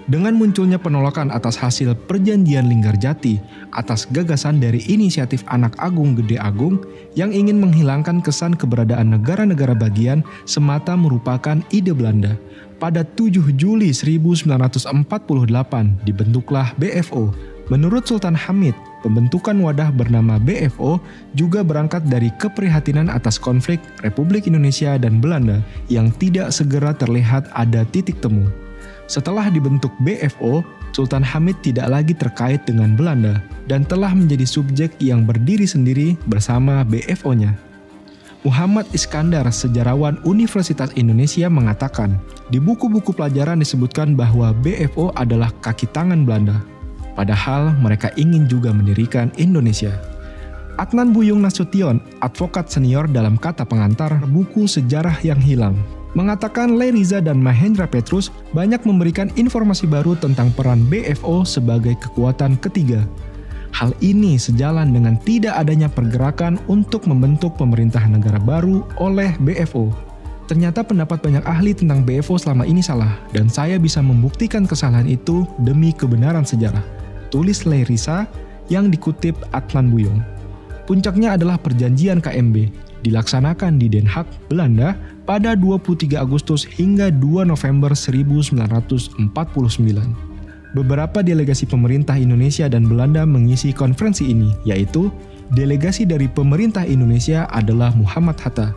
Dengan munculnya penolakan atas hasil perjanjian Linggarjati atas gagasan dari inisiatif anak Agung Gede Agung yang ingin menghilangkan kesan keberadaan negara-negara bagian semata merupakan ide Belanda. Pada 7 Juli 1948 dibentuklah BFO. Menurut Sultan Hamid, pembentukan wadah bernama BFO juga berangkat dari keprihatinan atas konflik Republik Indonesia dan Belanda yang tidak segera terlihat ada titik temu. Setelah dibentuk BFO, Sultan Hamid tidak lagi terkait dengan Belanda dan telah menjadi subjek yang berdiri sendiri bersama BFO-nya. Muhammad Iskandar, sejarawan Universitas Indonesia, mengatakan, di buku-buku pelajaran disebutkan bahwa BFO adalah kaki tangan Belanda. Padahal mereka ingin juga mendirikan Indonesia. Adnan Buyung Nasution, advokat senior dalam kata pengantar buku Sejarah yang Hilang, mengatakan Lay Riza dan Mahendra Petrus banyak memberikan informasi baru tentang peran BFO sebagai kekuatan ketiga. Hal ini sejalan dengan tidak adanya pergerakan untuk membentuk pemerintah negara baru oleh BFO. Ternyata pendapat banyak ahli tentang BFO selama ini salah, dan saya bisa membuktikan kesalahan itu demi kebenaran sejarah. Tulis Lay Riza yang dikutip Adnan Buyung. Puncaknya adalah perjanjian KMB, dilaksanakan di Den Haag, Belanda pada 23 Agustus hingga 2 November 1949. Beberapa delegasi pemerintah Indonesia dan Belanda mengisi konferensi ini, yaitu delegasi dari pemerintah Indonesia adalah Muhammad Hatta,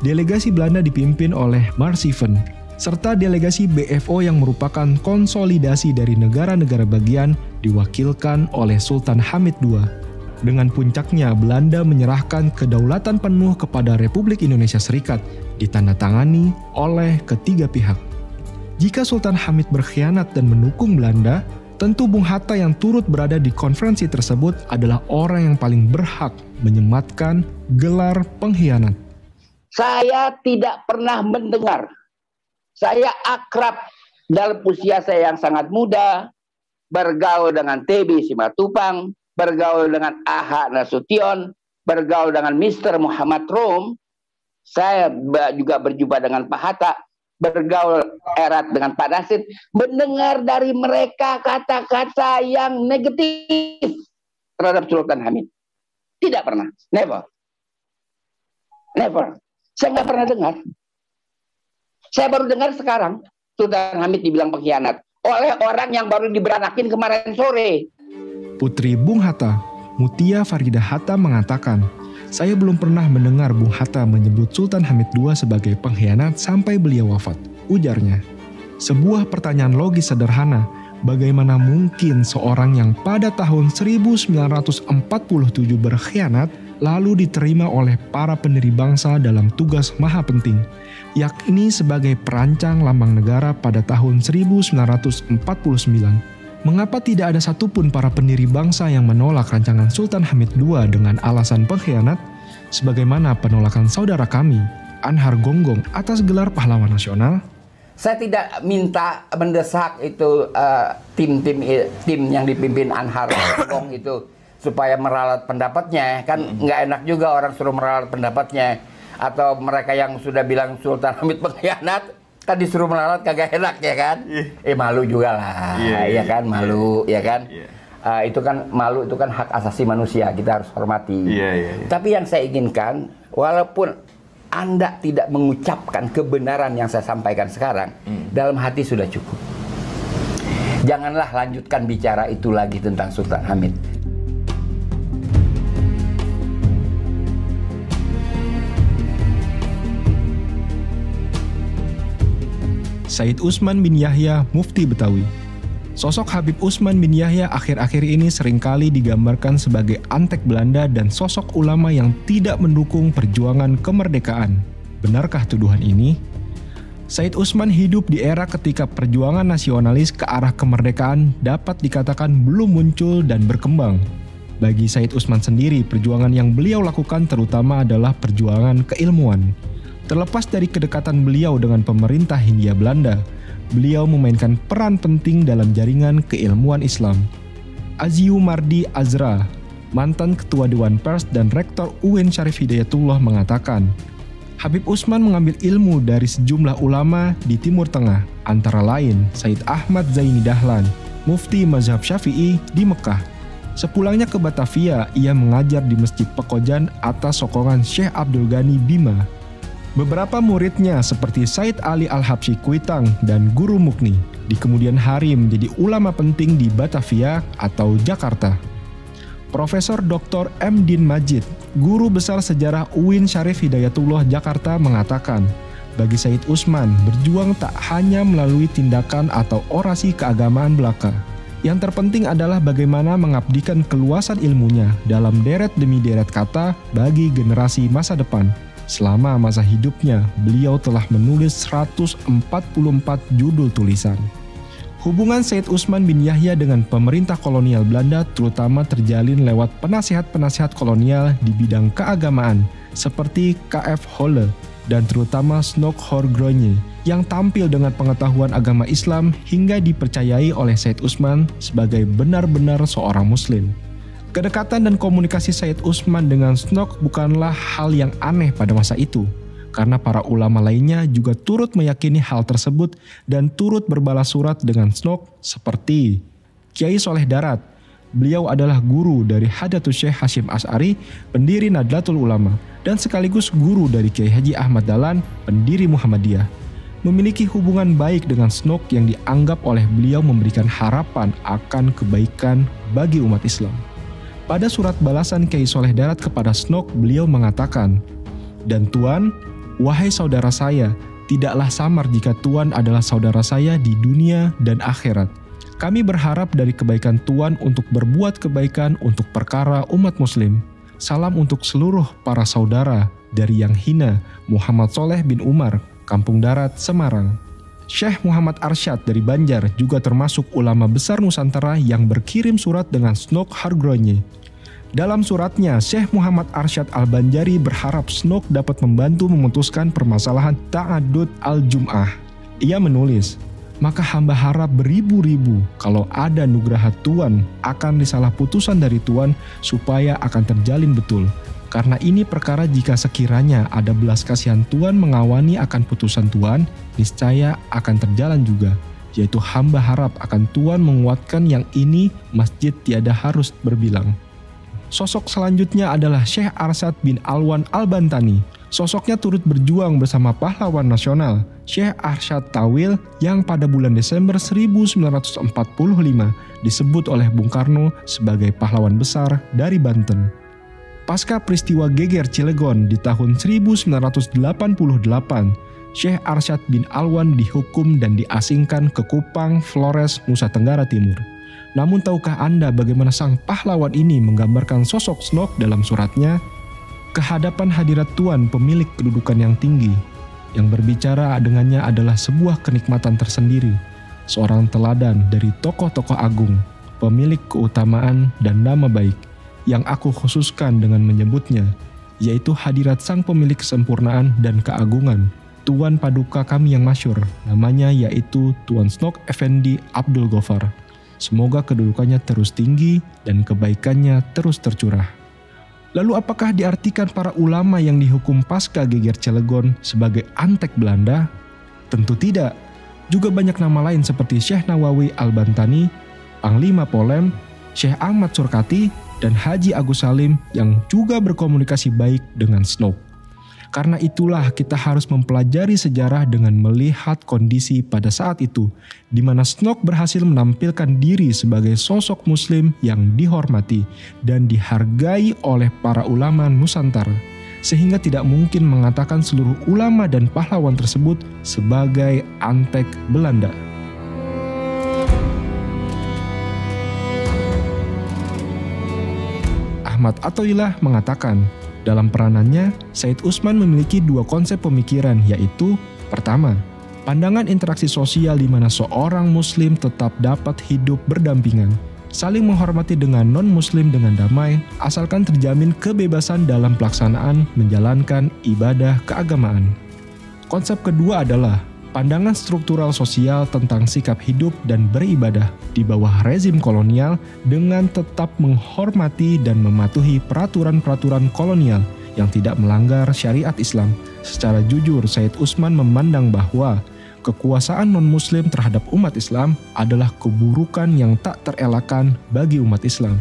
delegasi Belanda dipimpin oleh Marsieven, serta delegasi BFO yang merupakan konsolidasi dari negara-negara bagian diwakilkan oleh Sultan Hamid II. Dengan puncaknya, Belanda menyerahkan kedaulatan penuh kepada Republik Indonesia Serikat, ditandatangani oleh ketiga pihak. Jika Sultan Hamid berkhianat dan mendukung Belanda, tentu Bung Hatta yang turut berada di konferensi tersebut adalah orang yang paling berhak menyematkan gelar pengkhianat. Saya tidak pernah mendengar. Saya akrab dalam usia saya yang sangat muda, bergaul dengan TB Simatupang, bergaul dengan Aha Nasution, bergaul dengan Mr. Muhammad Rom. Saya juga berjumpa dengan Pak Hatta. bergaul erat dengan Pak Nasid, mendengar dari mereka kata-kata yang negatif terhadap Sultan Hamid. Tidak pernah, never. Saya nggak pernah dengar. Saya baru dengar sekarang Sultan Hamid dibilang pengkhianat oleh orang yang baru diberanakin kemarin sore. Putri Bung Hatta, Mutia Faridah Hatta mengatakan, saya belum pernah mendengar Bung Hatta menyebut Sultan Hamid II sebagai pengkhianat sampai beliau wafat. Ujarnya, sebuah pertanyaan logis sederhana, bagaimana mungkin seorang yang pada tahun 1947 berkhianat lalu diterima oleh para pendiri bangsa dalam tugas maha penting, yakni sebagai perancang lambang negara pada tahun 1949. Mengapa tidak ada satupun para pendiri bangsa yang menolak rancangan Sultan Hamid II dengan alasan pengkhianat, sebagaimana penolakan saudara kami, Anhar Gonggong, atas gelar pahlawan nasional? Saya tidak minta mendesak itu tim yang dipimpin Anhar Gonggong itu supaya meralat pendapatnya. Kan nggak enak juga orang suruh meralat pendapatnya. Atau mereka yang sudah bilang Sultan Hamid pengkhianat, kan disuruh melarat kagak enak ya kan? Malu juga lah, ya kan, malu ya kan? Itu kan malu, itu kan hak asasi manusia, kita harus hormati. Tapi yang saya inginkan, walaupun Anda tidak mengucapkan kebenaran yang saya sampaikan sekarang, dalam hati sudah cukup. Janganlah lanjutkan bicara itu lagi tentang Sultan Hamid. Said Utsman bin Yahya, Mufti Betawi. Sosok Habib Utsman bin Yahya akhir-akhir ini seringkali digambarkan sebagai antek Belanda dan sosok ulama yang tidak mendukung perjuangan kemerdekaan. Benarkah tuduhan ini? Said Utsman hidup di era ketika perjuangan nasionalis ke arah kemerdekaan dapat dikatakan belum muncul dan berkembang. Bagi Said Utsman sendiri, perjuangan yang beliau lakukan terutama adalah perjuangan keilmuan. Terlepas dari kedekatan beliau dengan pemerintah Hindia Belanda, beliau memainkan peran penting dalam jaringan keilmuan Islam. Aziu Mardi Azra, mantan Ketua Dewan Pers dan Rektor UIN Syarif Hidayatullah mengatakan, Habib Utsman mengambil ilmu dari sejumlah ulama di Timur Tengah, antara lain Said Ahmad Zaini Dahlan, Mufti Mazhab Syafi'i di Mekah. Sepulangnya ke Batavia, ia mengajar di Masjid Pekojan atas sokongan Syekh Abdul Ghani Bima. Beberapa muridnya seperti Said Ali Al-Habsyi Kuitang dan Guru Mukni di kemudian hari menjadi ulama penting di Batavia atau Jakarta. Profesor Dr. M. Din Majid, Guru Besar Sejarah UIN Syarif Hidayatullah Jakarta mengatakan, bagi Said Utsman, berjuang tak hanya melalui tindakan atau orasi keagamaan belaka. Yang terpenting adalah bagaimana mengabdikan keluasan ilmunya dalam deret demi deret kata bagi generasi masa depan. Selama masa hidupnya, beliau telah menulis 144 judul tulisan. Hubungan Said Utsman bin Yahya dengan pemerintah kolonial Belanda terutama terjalin lewat penasihat-penasihat kolonial di bidang keagamaan seperti K.F. Holle dan terutama Snok Horgrogne yang tampil dengan pengetahuan agama Islam hingga dipercayai oleh Said Utsman sebagai benar-benar seorang muslim. Kedekatan dan komunikasi Said Utsman dengan Snok bukanlah hal yang aneh pada masa itu, karena para ulama lainnya juga turut meyakini hal tersebut dan turut berbalas surat dengan Snok seperti Kiai Soleh Darat. Beliau adalah guru dari Hadatus Syekh Hasyim Asy'ari, pendiri Nadlatul Ulama, dan sekaligus guru dari Kiai Haji Ahmad Dahlan, pendiri Muhammadiyah. Memiliki hubungan baik dengan Snok yang dianggap oleh beliau memberikan harapan akan kebaikan bagi umat Islam. Pada surat balasan Kiai Soleh Darat kepada Snok, beliau mengatakan, "Dan Tuan, wahai saudara saya, tidaklah samar jika Tuan adalah saudara saya di dunia dan akhirat. Kami berharap dari kebaikan Tuan untuk berbuat kebaikan untuk perkara umat muslim. Salam untuk seluruh para saudara dari yang hina, Muhammad Soleh bin Umar, Kampung Darat, Semarang." Syekh Muhammad Arsyad dari Banjar juga termasuk ulama besar Nusantara yang berkirim surat dengan Snok Horgrogne. Dalam suratnya, Syekh Muhammad Arsyad Al-Banjari berharap Snok dapat membantu memutuskan permasalahan Ta'adud Al-Jum'ah. Ia menulis, "Maka hamba harap beribu-ribu kalau ada nugraha Tuan akan risalah putusan dari Tuan supaya akan terjalin betul. Karena ini perkara jika sekiranya ada belas kasihan Tuhan mengawani akan putusan Tuhan, niscaya akan terjalan juga, yaitu hamba harap akan Tuhan menguatkan yang ini masjid tiada harus berbilang. Sosok selanjutnya adalah Syekh Arsyad bin Alwan Al-Bantani. Sosoknya turut berjuang bersama pahlawan nasional Syekh Arsyad Tawil yang pada bulan Desember 1945 disebut oleh Bung Karno sebagai pahlawan besar dari Banten. Pasca peristiwa geger Cilegon di tahun 1988, Syekh Arsyad bin Alwan dihukum dan diasingkan ke Kupang, Flores, Nusa Tenggara Timur. Namun tahukah Anda bagaimana sang pahlawan ini menggambarkan sosok Snok dalam suratnya? Kehadapan hadirat Tuhan pemilik kedudukan yang tinggi, yang berbicara dengannya adalah sebuah kenikmatan tersendiri, seorang teladan dari tokoh-tokoh agung, pemilik keutamaan dan nama baik, yang aku khususkan dengan menyebutnya, yaitu hadirat sang pemilik kesempurnaan dan keagungan, Tuan Paduka kami yang masyhur, namanya yaitu Tuan Snok Effendi Abdul Ghaffar. Semoga kedudukannya terus tinggi dan kebaikannya terus tercurah. Lalu apakah diartikan para ulama yang dihukum pasca geger Cilegon sebagai antek Belanda? Tentu tidak. Juga banyak nama lain seperti Syekh Nawawi Al-Bantani, Panglima Polem, Syekh Ahmad Surkati, dan Haji Agus Salim yang juga berkomunikasi baik dengan Snok. Karena itulah kita harus mempelajari sejarah dengan melihat kondisi pada saat itu, di mana Snok berhasil menampilkan diri sebagai sosok muslim yang dihormati dan dihargai oleh para ulama Nusantara, sehingga tidak mungkin mengatakan seluruh ulama dan pahlawan tersebut sebagai antek Belanda. Ahmad Athoillah mengatakan, dalam peranannya, Said Usman memiliki dua konsep pemikiran, yaitu pertama, pandangan interaksi sosial di mana seorang muslim tetap dapat hidup berdampingan, saling menghormati dengan non-muslim dengan damai, asalkan terjamin kebebasan dalam pelaksanaan menjalankan ibadah keagamaan. Konsep kedua adalah pandangan struktural sosial tentang sikap hidup dan beribadah di bawah rezim kolonial dengan tetap menghormati dan mematuhi peraturan-peraturan kolonial yang tidak melanggar syariat Islam. Secara jujur, Said Usman memandang bahwa kekuasaan non-muslim terhadap umat Islam adalah keburukan yang tak terelakkan bagi umat Islam.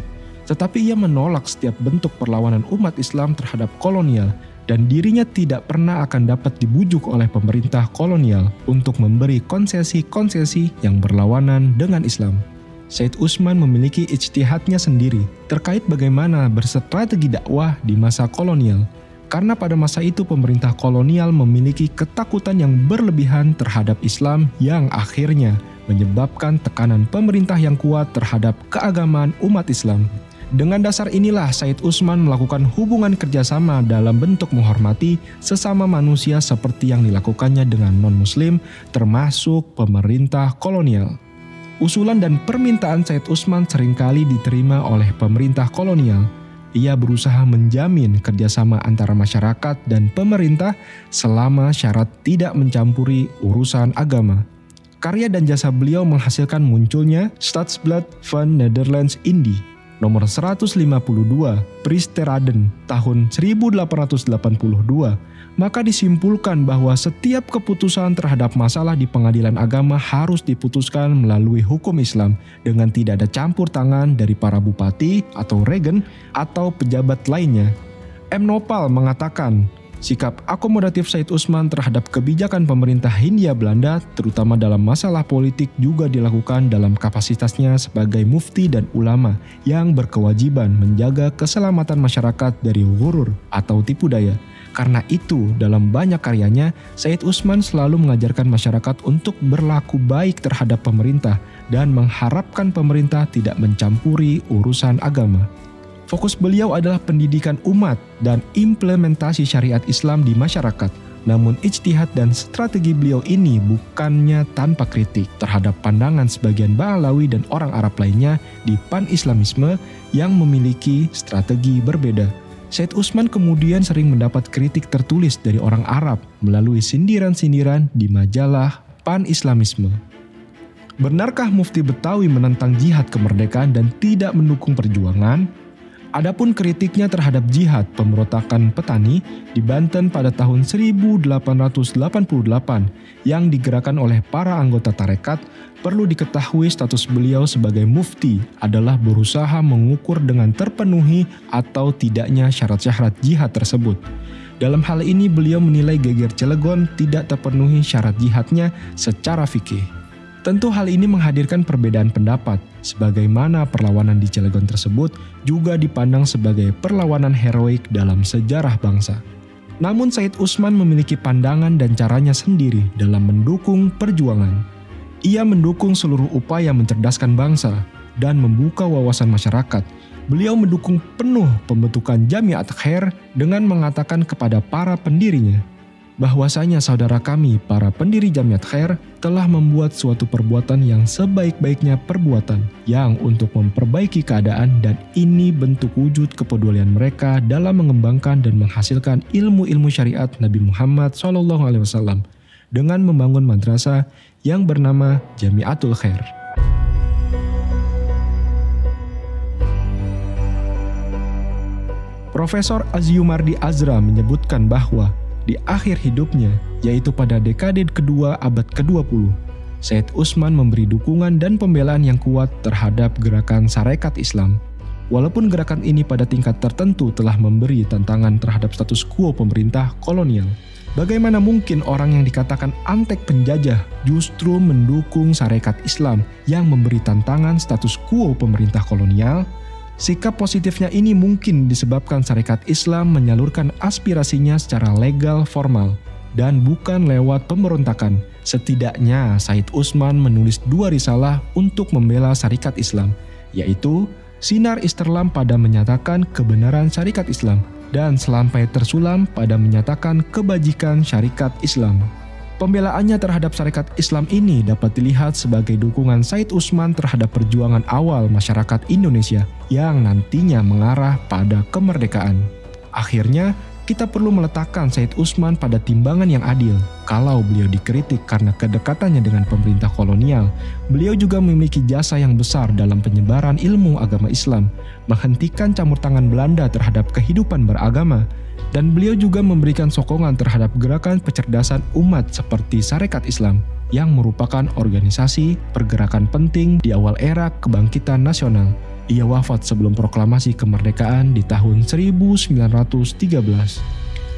Tetapi ia menolak setiap bentuk perlawanan umat Islam terhadap kolonial, dan dirinya tidak pernah akan dapat dibujuk oleh pemerintah kolonial untuk memberi konsesi-konsesi yang berlawanan dengan Islam. Said Usman memiliki ijtihadnya sendiri terkait bagaimana berstrategi dakwah di masa kolonial, karena pada masa itu pemerintah kolonial memiliki ketakutan yang berlebihan terhadap Islam yang akhirnya menyebabkan tekanan pemerintah yang kuat terhadap keagamaan umat Islam. Dengan dasar inilah Said Usman melakukan hubungan kerjasama dalam bentuk menghormati sesama manusia seperti yang dilakukannya dengan non-muslim, termasuk pemerintah kolonial. Usulan dan permintaan Said Usman seringkali diterima oleh pemerintah kolonial. Ia berusaha menjamin kerjasama antara masyarakat dan pemerintah selama syarat tidak mencampuri urusan agama. Karya dan jasa beliau menghasilkan munculnya Stadsblad van Nederlands-Indië nomor 152, Pristeraden, tahun 1882, maka disimpulkan bahwa setiap keputusan terhadap masalah di pengadilan agama harus diputuskan melalui hukum Islam dengan tidak ada campur tangan dari para bupati atau regen atau pejabat lainnya. M. Nopal mengatakan, sikap akomodatif Said Usman terhadap kebijakan pemerintah Hindia Belanda, terutama dalam masalah politik, juga dilakukan dalam kapasitasnya sebagai mufti dan ulama yang berkewajiban menjaga keselamatan masyarakat dari ghurur atau tipu daya. Karena itu, dalam banyak karyanya, Said Usman selalu mengajarkan masyarakat untuk berlaku baik terhadap pemerintah dan mengharapkan pemerintah tidak mencampuri urusan agama. Fokus beliau adalah pendidikan umat dan implementasi syariat Islam di masyarakat. Namun ijtihad dan strategi beliau ini bukannya tanpa kritik terhadap pandangan sebagian Ba'alawi dan orang Arab lainnya di pan-Islamisme yang memiliki strategi berbeda. Said Usman kemudian sering mendapat kritik tertulis dari orang Arab melalui sindiran-sindiran di majalah pan-Islamisme. Benarkah Mufti Betawi menentang jihad kemerdekaan dan tidak mendukung perjuangan? Adapun kritiknya terhadap jihad pemberontakan petani di Banten pada tahun 1888 yang digerakkan oleh para anggota tarekat, perlu diketahui status beliau sebagai mufti adalah berusaha mengukur dengan terpenuhi atau tidaknya syarat-syarat jihad tersebut. Dalam hal ini beliau menilai geger Cilegon tidak terpenuhi syarat jihadnya secara fikih. Tentu hal ini menghadirkan perbedaan pendapat, sebagaimana perlawanan di Cilegon tersebut juga dipandang sebagai perlawanan heroik dalam sejarah bangsa. Namun Said Usman memiliki pandangan dan caranya sendiri dalam mendukung perjuangan. Ia mendukung seluruh upaya mencerdaskan bangsa dan membuka wawasan masyarakat. Beliau mendukung penuh pembentukan Jamiat Khair dengan mengatakan kepada para pendirinya, bahwasanya saudara kami para pendiri Jamiat Khair telah membuat suatu perbuatan yang sebaik-baiknya perbuatan yang untuk memperbaiki keadaan, dan ini bentuk wujud kepedulian mereka dalam mengembangkan dan menghasilkan ilmu-ilmu syariat Nabi Muhammad SAW dengan membangun madrasah yang bernama Jamiatul Khair. Profesor Azyumardi Azra menyebutkan bahwa di akhir hidupnya, yaitu pada dekade kedua abad ke-20, Said Usman memberi dukungan dan pembelaan yang kuat terhadap gerakan Sarekat Islam. Walaupun gerakan ini pada tingkat tertentu telah memberi tantangan terhadap status quo pemerintah kolonial. Bagaimana mungkin orang yang dikatakan antek penjajah justru mendukung Sarekat Islam yang memberi tantangan status quo pemerintah kolonial? Sikap positifnya ini mungkin disebabkan Sarekat Islam menyalurkan aspirasinya secara legal formal dan bukan lewat pemberontakan. Setidaknya Said Usman menulis 2 risalah untuk membela Sarekat Islam, yaitu Sinar Isterlam pada menyatakan kebenaran Sarekat Islam dan Selampai Tersulam pada menyatakan kebajikan Syarikat Islam. Pembelaannya terhadap Sarekat Islam ini dapat dilihat sebagai dukungan Said Usman terhadap perjuangan awal masyarakat Indonesia yang nantinya mengarah pada kemerdekaan. Akhirnya, kita perlu meletakkan Said Usman pada timbangan yang adil. Kalau beliau dikritik karena kedekatannya dengan pemerintah kolonial, beliau juga memiliki jasa yang besar dalam penyebaran ilmu agama Islam, menghentikan campur tangan Belanda terhadap kehidupan beragama, dan beliau juga memberikan sokongan terhadap gerakan pencerdasan umat seperti Sarekat Islam yang merupakan organisasi pergerakan penting di awal era kebangkitan nasional. Ia wafat sebelum proklamasi kemerdekaan di tahun 1913.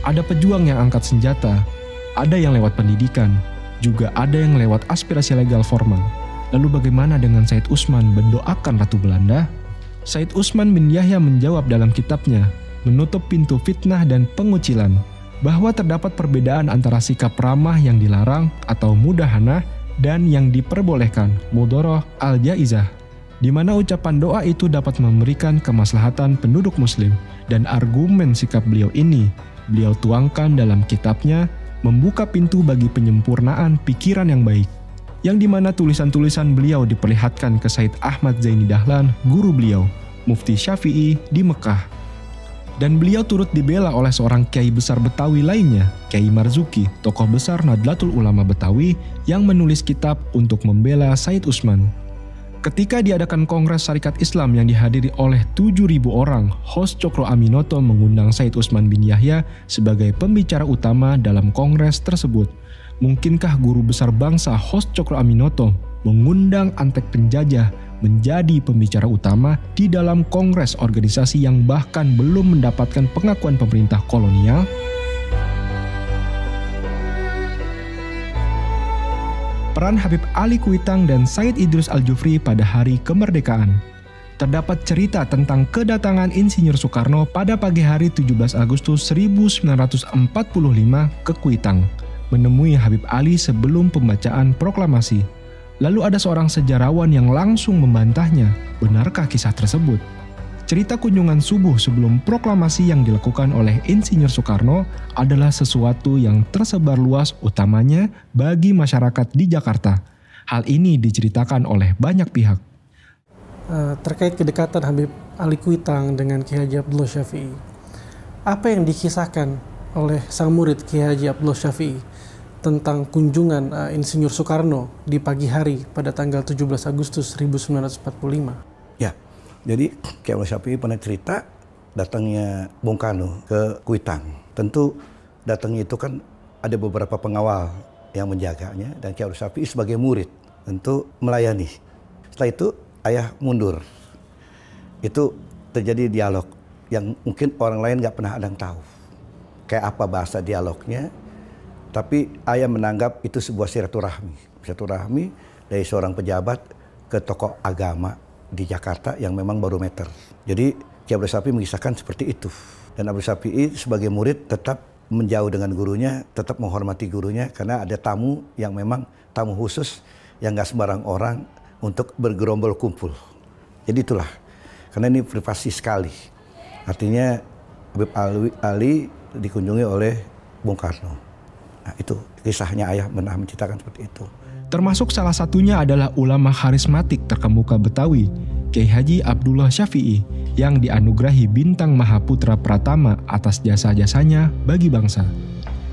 Ada pejuang yang angkat senjata, ada yang lewat pendidikan, juga ada yang lewat aspirasi legal formal. Lalu bagaimana dengan Said Usman mendoakan Ratu Belanda? Said Usman bin Yahya menjawab dalam kitabnya Menutup Pintu Fitnah dan Pengucilan bahwa terdapat perbedaan antara sikap ramah yang dilarang atau mudahanah dan yang diperbolehkan mudoroh al-jaizah, di mana ucapan doa itu dapat memberikan kemaslahatan penduduk muslim, dan argumen sikap beliau ini beliau tuangkan dalam kitabnya Membuka Pintu bagi Penyempurnaan Pikiran yang Baik, yang dimana tulisan-tulisan beliau diperlihatkan ke Said Ahmad Zaini Dahlan, guru beliau, Mufti Syafi'i di Mekah. Dan beliau turut dibela oleh seorang kiai besar Betawi lainnya, Kiai Marzuki, tokoh besar Nahdlatul Ulama Betawi yang menulis kitab untuk membela Said Usman. Ketika diadakan Kongres Sarekat Islam yang dihadiri oleh 7.000 orang, host Cokro Aminoto mengundang Said Usman bin Yahya sebagai pembicara utama dalam kongres tersebut. Mungkinkah guru besar bangsa host Cokro Aminoto mengundang antek penjajah menjadi pembicara utama di dalam kongres organisasi yang bahkan belum mendapatkan pengakuan pemerintah kolonial? Peran Habib Ali Kuitang dan Said Idrus Al-Jufri pada hari kemerdekaan. Terdapat cerita tentang kedatangan Insinyur Soekarno pada pagi hari 17 Agustus 1945 ke Kuitang, menemui Habib Ali sebelum pembacaan proklamasi. Lalu ada seorang sejarawan yang langsung membantahnya. Benarkah kisah tersebut? Cerita kunjungan subuh sebelum proklamasi yang dilakukan oleh Insinyur Soekarno adalah sesuatu yang tersebar luas, utamanya bagi masyarakat di Jakarta. Hal ini diceritakan oleh banyak pihak. Terkait kedekatan Habib Ali Kuitang dengan Kiai Haji Abdullah Syafi'i, apa yang dikisahkan oleh sang murid Kiai Haji Abdullah Syafi'i tentang kunjungan Insinyur Soekarno di pagi hari pada tanggal 17 Agustus 1945. Ya, jadi Kiai Abdullah Syafi'i pernah cerita datangnya Bung Karno ke Kuitang. Tentu datangnya itu kan ada beberapa pengawal yang menjaganya dan Ki Abdul Syafi'i sebagai murid tentu melayani. Setelah itu ayah mundur. Itu terjadi dialog yang mungkin orang lain nggak pernah ada yang tahu. Kayak apa bahasa dialognya. Tapi ayah menganggap itu sebuah silaturahmi dari seorang pejabat ke tokoh agama di Jakarta yang memang barometer. Jadi Ki Abdul Syafi'i mengisahkan seperti itu. Dan Abdul Syafi'i sebagai murid tetap menjauh dengan gurunya, tetap menghormati gurunya karena ada tamu yang memang tamu khusus yang nggak sembarang orang untuk bergerombol kumpul. Jadi itulah, karena ini privasi sekali. Artinya Habib Ali dikunjungi oleh Bung Karno. Nah itu kisahnya ayah pernah menceritakan seperti itu. Termasuk salah satunya adalah ulama karismatik terkemuka Betawi, Kiai Haji Abdullah Syafi'i, yang dianugerahi bintang Mahaputra Pratama atas jasa-jasanya bagi bangsa.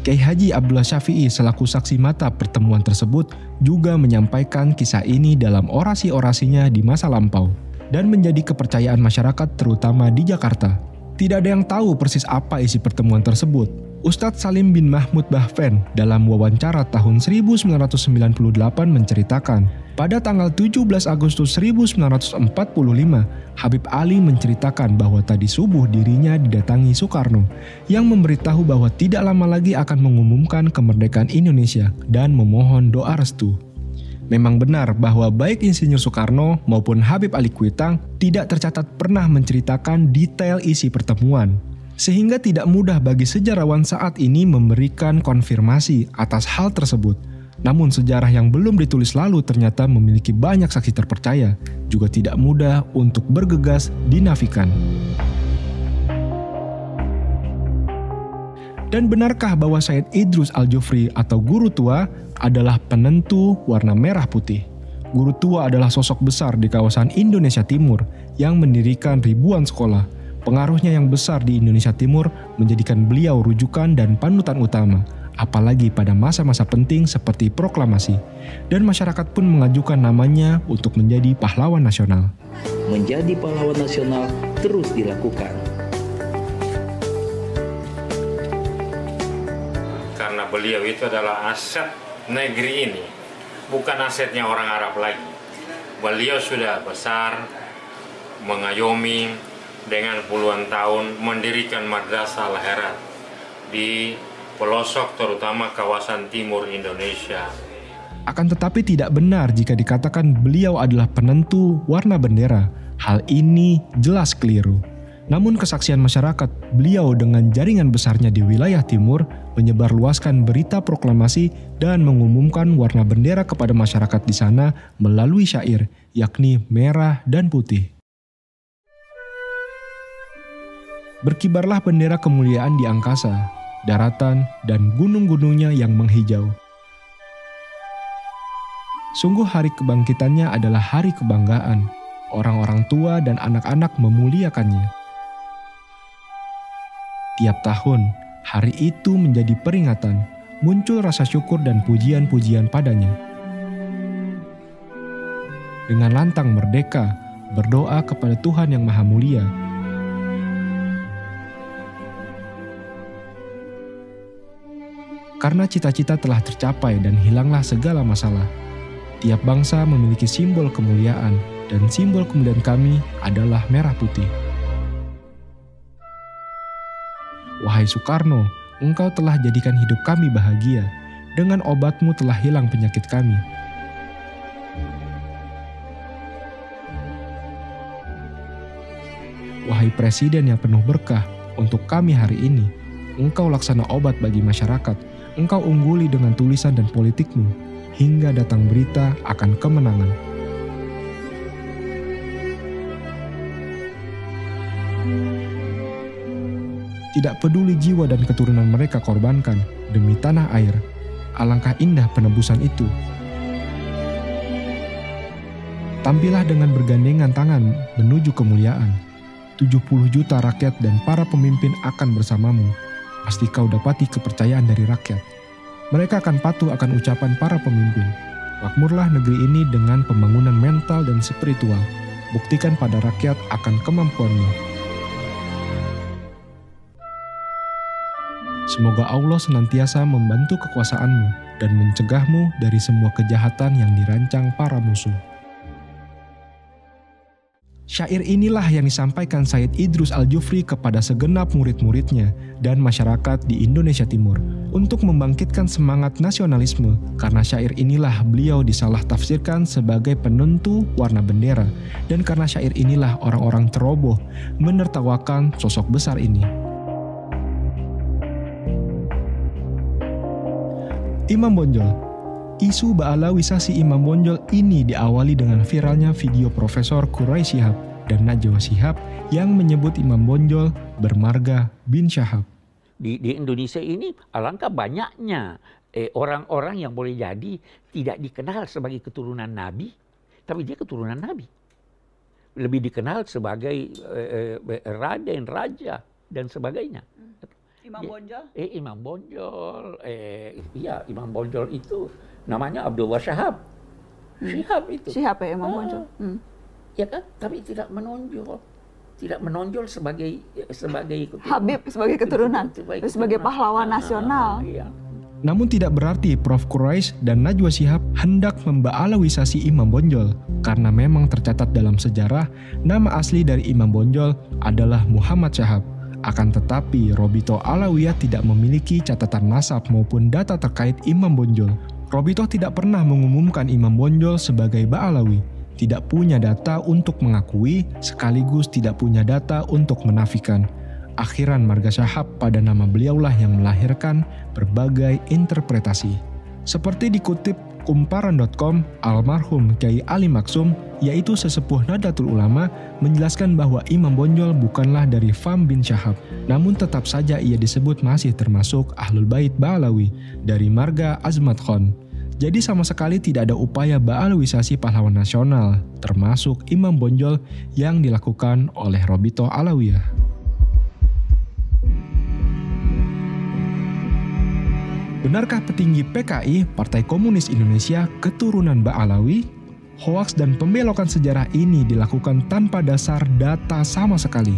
Kiai Haji Abdullah Syafi'i selaku saksi mata pertemuan tersebut juga menyampaikan kisah ini dalam orasi-orasinya di masa lampau dan menjadi kepercayaan masyarakat terutama di Jakarta. Tidak ada yang tahu persis apa isi pertemuan tersebut. Ustadz Salim bin Mahmud Bahven dalam wawancara tahun 1998 menceritakan, pada tanggal 17 Agustus 1945, Habib Ali menceritakan bahwa tadi subuh dirinya didatangi Soekarno yang memberitahu bahwa tidak lama lagi akan mengumumkan kemerdekaan Indonesia dan memohon doa restu. Memang benar bahwa baik Insinyur Soekarno maupun Habib Ali Kuitang tidak tercatat pernah menceritakan detail isi pertemuan. Sehingga tidak mudah bagi sejarawan saat ini memberikan konfirmasi atas hal tersebut. Namun sejarah yang belum ditulis lalu ternyata memiliki banyak saksi terpercaya, juga tidak mudah untuk bergegas dinafikan. Dan benarkah bahwa Said Idrus Al-Jufri atau Guru Tua adalah penentu warna merah putih? Guru Tua adalah sosok besar di kawasan Indonesia Timur yang mendirikan ribuan sekolah. Pengaruhnya yang besar di Indonesia Timur menjadikan beliau rujukan dan panutan utama, apalagi pada masa-masa penting seperti proklamasi. Dan masyarakat pun mengajukan namanya untuk menjadi pahlawan nasional. Menjadi pahlawan nasional terus dilakukan. Karena beliau itu adalah aset negeri ini, bukan asetnya orang Arab lagi. Beliau sudah besar, mengayomi, dengan puluhan tahun mendirikan Madrasah Al-Herat di pelosok terutama kawasan timur Indonesia. Akan tetapi tidak benar jika dikatakan beliau adalah penentu warna bendera. Hal ini jelas keliru. Namun kesaksian masyarakat, beliau dengan jaringan besarnya di wilayah timur menyebarluaskan berita proklamasi dan mengumumkan warna bendera kepada masyarakat di sana melalui syair, yakni merah dan putih. Berkibarlah bendera kemuliaan di angkasa, daratan, dan gunung-gunungnya yang menghijau. Sungguh hari kebangkitannya adalah hari kebanggaan. Orang-orang tua dan anak-anak memuliakannya. Tiap tahun, hari itu menjadi peringatan, muncul rasa syukur dan pujian-pujian padanya. Dengan lantang merdeka, berdoa kepada Tuhan yang Maha Mulia, karena cita-cita telah tercapai dan hilanglah segala masalah. Tiap bangsa memiliki simbol kemuliaan, dan simbol kemuliaan kami adalah merah putih. Wahai Soekarno, engkau telah jadikan hidup kami bahagia. Dengan obatmu telah hilang penyakit kami. Wahai Presiden yang penuh berkah, untuk kami hari ini, engkau laksana obat bagi masyarakat. Engkau ungguli dengan tulisan dan politikmu, hingga datang berita akan kemenangan. Tidak peduli jiwa dan keturunan mereka korbankan demi tanah air, alangkah indah penebusan itu. Tampillah dengan bergandengan tangan menuju kemuliaan. 70 juta rakyat dan para pemimpin akan bersamamu. Pasti kau dapati kepercayaan dari rakyat. Mereka akan patuh akan ucapan para pemimpin. Makmurlah negeri ini dengan pembangunan mental dan spiritual. Buktikan pada rakyat akan kemampuanmu. Semoga Allah senantiasa membantu kekuasaanmu dan mencegahmu dari semua kejahatan yang dirancang para musuh. Syair inilah yang disampaikan Said Idrus Al-Jufri kepada segenap murid-muridnya dan masyarakat di Indonesia Timur untuk membangkitkan semangat nasionalisme, karena syair inilah beliau disalah tafsirkan sebagai penentu warna bendera, dan karena syair inilah orang-orang ceroboh menertawakan sosok besar ini. Imam Bonjol. Isu Ba'alawisasi Imam Bonjol ini diawali dengan viralnya video Profesor Quraish Shihab dan Najwa Shihab yang menyebut Imam Bonjol bermarga bin Syahab. Di Indonesia ini alangkah banyaknya orang-orang yang boleh jadi tidak dikenal sebagai keturunan Nabi, tapi dia keturunan Nabi. Lebih dikenal sebagai raden, raja, dan sebagainya. Imam Bonjol? Imam Bonjol. Iya, Imam Bonjol itu namanya Abdullah Syahab. Syihab itu. Syihab ya, Imam Bonjol. Ya kan? Tapi tidak menonjol. Tidak menonjol sebagai Habib, sebagai keturunan. Sebagai pahlawan nasional. Iya. Namun tidak berarti Prof. Quraish dan Najwa Shihab hendak memba'alawisasi Imam Bonjol, karena memang tercatat dalam sejarah nama asli dari Imam Bonjol adalah Muhammad Syahab. Akan tetapi, Robitoh Alawiyah tidak memiliki catatan nasab maupun data terkait Imam Bonjol. Robitoh tidak pernah mengumumkan Imam Bonjol sebagai Ba'alawi, tidak punya data untuk mengakui, sekaligus tidak punya data untuk menafikan. Akhiran marga Syahab pada nama beliaulah yang melahirkan berbagai interpretasi. Seperti dikutip kumparan.com, almarhum Kyai Ali Maksum, yaitu sesepuh Nahdlatul Ulama, menjelaskan bahwa Imam Bonjol bukanlah dari Fam bin Syahab, namun tetap saja ia disebut masih termasuk Ahlul Bait Ba'alawi dari marga Azmat Khan. Jadi sama sekali tidak ada upaya Ba'alawisasi pahlawan nasional, termasuk Imam Bonjol yang dilakukan oleh Robitoh Alawiyah. Benarkah petinggi PKI, Partai Komunis Indonesia, keturunan Ba'alawi? Hoaks dan pembelokan sejarah ini dilakukan tanpa dasar data sama sekali.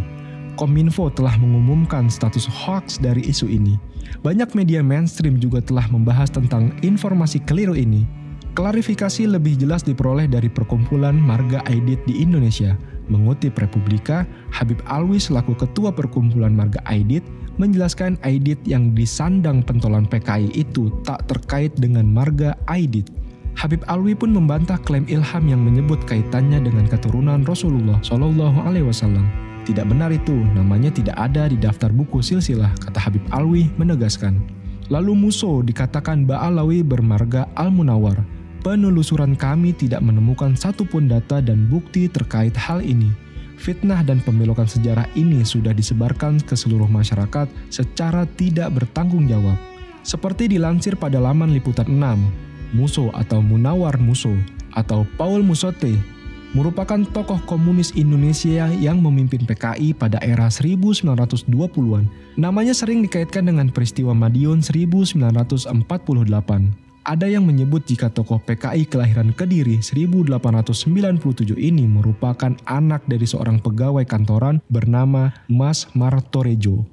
Kominfo telah mengumumkan status hoaks dari isu ini. Banyak media mainstream juga telah membahas tentang informasi keliru ini. Klarifikasi lebih jelas diperoleh dari Perkumpulan Marga Aidit di Indonesia. Mengutip Republika, Habib Alwi selaku Ketua Perkumpulan Marga Aidit menjelaskan Aidit yang disandang pentolan PKI itu tak terkait dengan marga Aidit. Habib Alwi pun membantah klaim Ilham yang menyebut kaitannya dengan keturunan Rasulullah Shallallahu Alaihi Wasallam. Tidak benar itu, namanya tidak ada di daftar buku silsilah, kata Habib Alwi menegaskan. Lalu Muso dikatakan Ba'alawi bermarga Al-Munawar. Penelusuran kami tidak menemukan satupun data dan bukti terkait hal ini. Fitnah dan pembelokan sejarah ini sudah disebarkan ke seluruh masyarakat secara tidak bertanggung jawab. Seperti dilansir pada laman Liputan 6, Muso atau Munawar Muso atau Paul Musote merupakan tokoh komunis Indonesia yang memimpin PKI pada era 1920-an. Namanya sering dikaitkan dengan peristiwa Madiun 1948. Ada yang menyebut jika tokoh PKI kelahiran Kediri 1897 ini merupakan anak dari seorang pegawai kantoran bernama Mas Martorejo.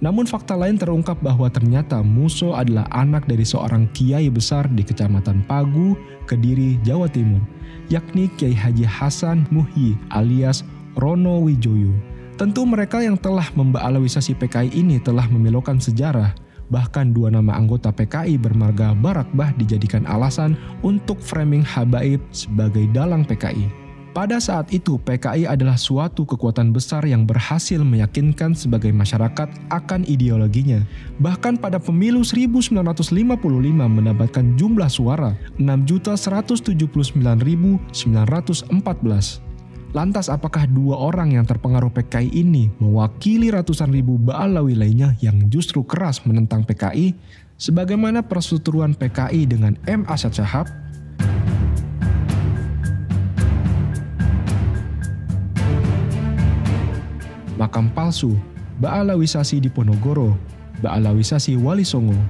Namun fakta lain terungkap bahwa ternyata Muso adalah anak dari seorang kiai besar di Kecamatan Pagu, Kediri, Jawa Timur, yakni Kiai Haji Hasan Muhyi alias Rono Wijoyo. Tentu mereka yang telah memba'alawisasi PKI ini telah membelokkan sejarah. Bahkan dua nama anggota PKI bermarga Barakbah dijadikan alasan untuk framing Habaib sebagai dalang PKI. Pada saat itu PKI adalah suatu kekuatan besar yang berhasil meyakinkan sebagai masyarakat akan ideologinya. Bahkan pada pemilu 1955 mendapatkan jumlah suara 6.179.914. Lantas apakah dua orang yang terpengaruh PKI ini mewakili ratusan ribu Ba'alawi lainnya yang justru keras menentang PKI? Sebagaimana perseteruan PKI dengan M. Asyad Syahab? Makam palsu, Ba'alawisasi di Ponorogo, Ba'alawisasi Wali Songo.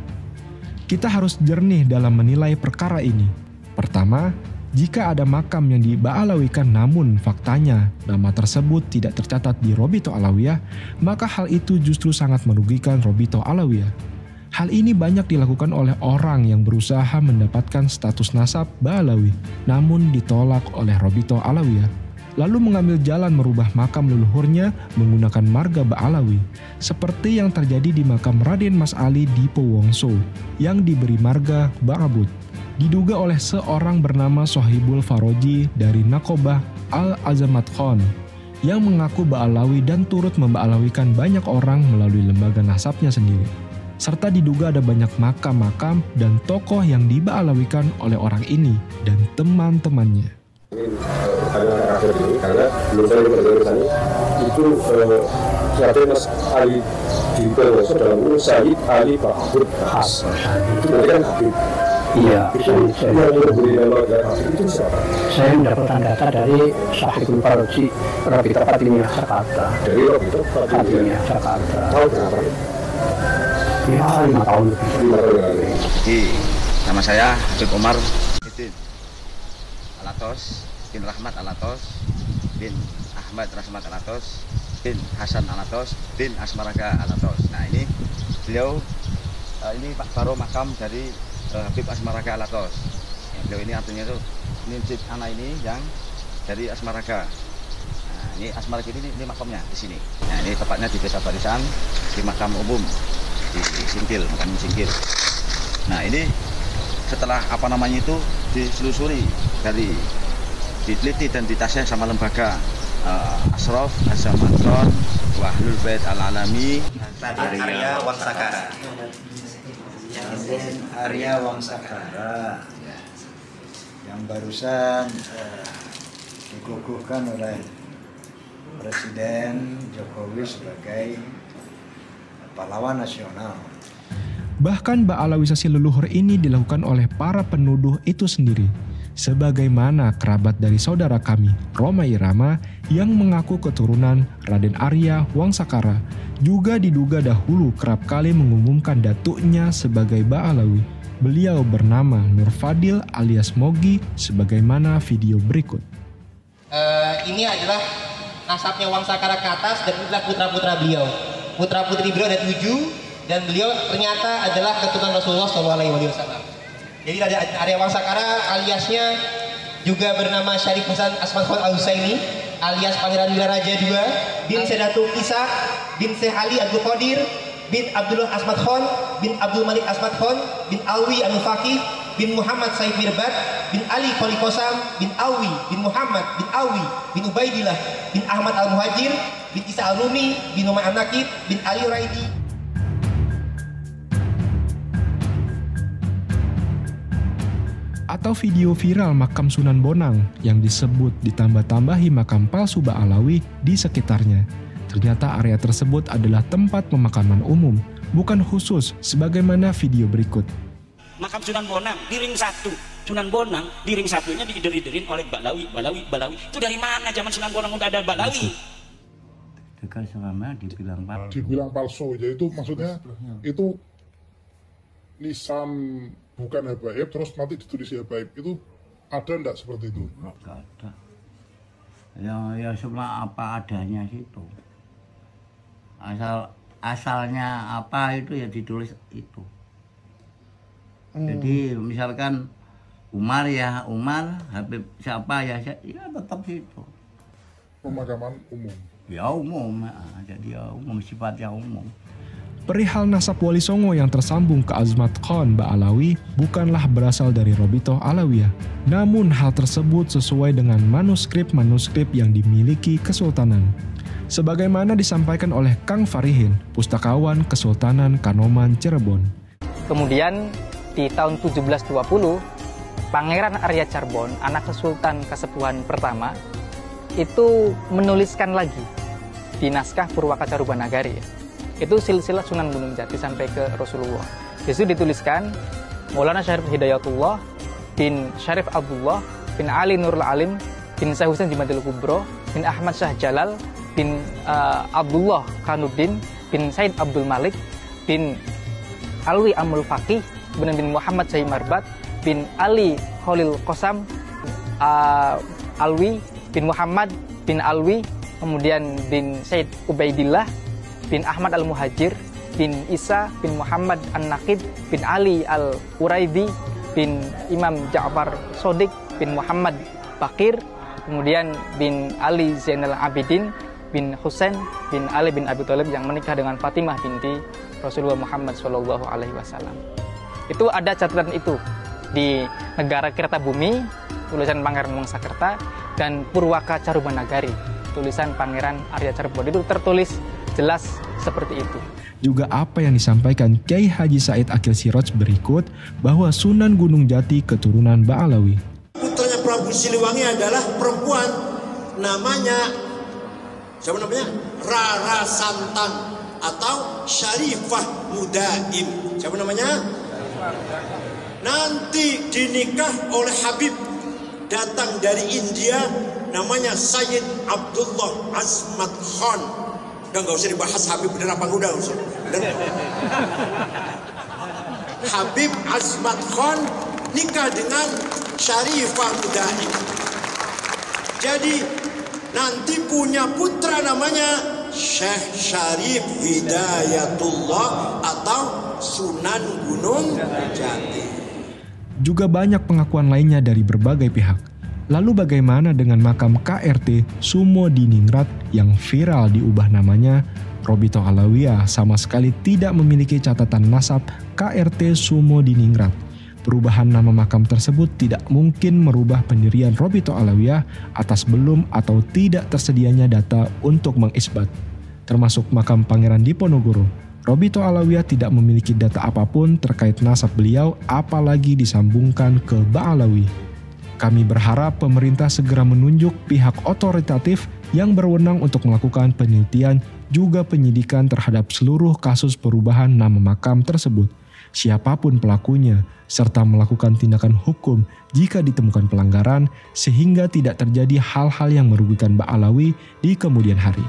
Kita harus jernih dalam menilai perkara ini. Pertama, jika ada makam yang diba'alawikan namun faktanya nama tersebut tidak tercatat di Robitoh Alawiyah, maka hal itu justru sangat merugikan Robitoh Alawiyah. Hal ini banyak dilakukan oleh orang yang berusaha mendapatkan status nasab Ba'alawi, namun ditolak oleh Robito Alawiyah. Lalu mengambil jalan merubah makam leluhurnya menggunakan marga Ba'alawi, seperti yang terjadi di makam Raden Mas Ali di Powongso, yang diberi marga Ba'abud. Diduga oleh seorang bernama Sohibul Faroji dari Nakobah Al-Azamat Khan, yang mengaku Ba'alawi dan turut memba'alawikan banyak orang melalui lembaga nasabnya sendiri. Serta diduga ada banyak makam-makam dan tokoh yang diba'alawikan oleh orang ini dan teman-temannya. Pertanyaan terakhir ini, karena belum saya mendengarkan itu Raden Mas Ali di Powongso dalam Sayyid Ali Ba'abud Khas. Itu berarti kan Habib. Iya, itu yang memberi nama Habib itu siapa? Saya mendapatkan data dari Sohibul Faroji, Robito Fatimiyah Jakarta. Dari Robito Fatimiyah Jakarta. Tahu berapa? Ya, 5 tahun lebih. Jadi, nama saya Habib Umar Alatos bin Rahmat Alatos bin Ahmad Rahmat Alatos bin Hasan Alatos bin Asmaraga Alatos. Nah, ini beliau ini baru makam dari Habib Asmaraga Alatos. Beliau ini artinya itu nincit anak ini yang dari Asmaraga. Nah, ini Asmaraga ini makamnya di sini. Nah, ini tepatnya di Desa Barisan di makam umum di Singkil, makam Singkil. Nah, ini setelah itu diselusuri dari diteliti dan ditasih sama lembaga Ashraf Azamat Khan wa Ahlul Bait Al-Alami Arya Wangsakara. Arya Wangsakara yang barusan dikukuhkan oleh Presiden Jokowi sebagai pahlawan nasional. Bahkan ba'alawisasi leluhur ini dilakukan oleh para penuduh itu sendiri. Sebagaimana kerabat dari saudara kami, Roma Irama, yang mengaku keturunan Raden Arya Wangsakara, juga diduga dahulu kerap kali mengumumkan datuknya sebagai Ba'alawi. Beliau bernama Nur Fadil alias Mogi, sebagaimana video berikut. Ini adalah nasabnya Wangsakara ke atas dan inilah putra-putra beliau. Putra-putri beliau ada 7. Dan beliau ternyata adalah keturunan Rasulullah SAW. Jadi ada Arya Wangsakara aliasnya juga bernama Syarif Hasan Asmat Khan Al-Husaini alias Pangeran Wiraraja II bin Sedatuk Isa bin Syekh Ali Abdul Qadir bin Abdullah Asmat Khan bin Abdul Malik Asmat Khan bin Alwi Abdul Faqih bin Muhammad Said Mirbat bin Ali Kholi Kosam bin Alwi bin Muhammad bin Alwi bin Ubaidillah bin Ahmad Al-Muhajir bin Isa Al-Rumi bin Umar An-Nakib bin Ali Uraidi. Atau video viral makam Sunan Bonang yang disebut ditambah-tambahi makam palsu Ba'alawi di sekitarnya. Ternyata area tersebut adalah tempat pemakaman umum, bukan khusus sebagaimana video berikut. Makam Sunan Bonang di ring 1. Sunan Bonang di ring 1-nya dideri-derin oleh Ba'alawi. Itu dari mana zaman Sunan Bonang udah ada Ba'alawi? Dekat selama dibilang palsu. Jadi itu maksudnya itu lisan bukan habaib terus nanti ditulis habaib, itu ada enggak seperti itu? Enggak ada. Ya semua apa adanya situ. Asalnya apa itu ya ditulis itu. Jadi misalkan Umar ya Umar, Habib siapa ya tetap situ. Pemakaman umum. Ya umum, jadi ya umum, sifatnya umum. Perihal nasab Wali Songo yang tersambung ke Azmat Khan Ba'alawi bukanlah berasal dari Robito Alawiyah. Namun hal tersebut sesuai dengan manuskrip-manuskrip yang dimiliki Kesultanan. Sebagaimana disampaikan oleh Kang Farihin, pustakawan Kesultanan Kanoman Cirebon. Kemudian di tahun 1720, Pangeran Arya Charbon, anak Sultan Kasepuhan pertama, itu menuliskan lagi di naskah Purwakaca Rubanagari. Itu silsilah Sunan Gunung Jati sampai ke Rasulullah. Di situ dituliskan Maulana Syarif Hidayatullah bin Syarif Abdullah bin Ali Nurul Alim bin Syekh Husain Jimadil Kubro bin Ahmad Syah Jalal bin Abdullah Kanuddin bin Said Abdul Malik bin Alwi Amul Faqih bin Muhammad Syahid Marbat bin Ali Khalil Qasam Alwi bin Muhammad bin Alwi, kemudian bin Said Ubaidillah bin Ahmad Al-Muhajir bin Isa bin Muhammad An-Naqib bin Ali Al-Uraidi bin Imam Ja'far Shodiq bin Muhammad Bakir, kemudian bin Ali Zainal Abidin bin Husain bin Ali bin Abi Thalib yang menikah dengan Fatimah binti Rasulullah Muhammad SAW. Itu ada catatan itu di Negara Kertabumi, tulisan Pangeran Wangsakerta, dan Purwaka Carubanagari, tulisan Pangeran Arya Carbon. Itu tertulis jelas seperti itu. Juga apa yang disampaikan Kiai Haji Said Akil Siraj berikut, bahwa Sunan Gunung Jati keturunan Ba'alawi. Putranya Prabu Siliwangi adalah perempuan, namanya siapa namanya? Rara Santang atau Syarifah Mudaim. Siapa namanya? Nanti dinikah oleh Habib datang dari India, namanya Sayyid Abdullah Azmat Khan. Udah nggak usah dibahas Habib bener apa udah usah. Habib Azmat Khan nikah dengan Syarifah Mudaim. Jadi nanti punya putra namanya Syekh Syarif Hidayatullah atau Sunan Gunung Jati. Juga banyak pengakuan lainnya dari berbagai pihak. Lalu bagaimana dengan makam KRT Sumo Diningrat yang viral diubah namanya? Robito Alawiyah sama sekali tidak memiliki catatan nasab KRT Sumo Diningrat. Perubahan nama makam tersebut tidak mungkin merubah pendirian Robito Alawiyah atas belum atau tidak tersedianya data untuk mengisbat. Termasuk makam Pangeran Diponegoro, Robito Alawiyah tidak memiliki data apapun terkait nasab beliau, apalagi disambungkan ke Ba'alawi. Kami berharap pemerintah segera menunjuk pihak otoritatif yang berwenang untuk melakukan penelitian juga penyidikan terhadap seluruh kasus perubahan nama makam tersebut, siapapun pelakunya, serta melakukan tindakan hukum jika ditemukan pelanggaran sehingga tidak terjadi hal-hal yang merugikan Ba'alawi di kemudian hari.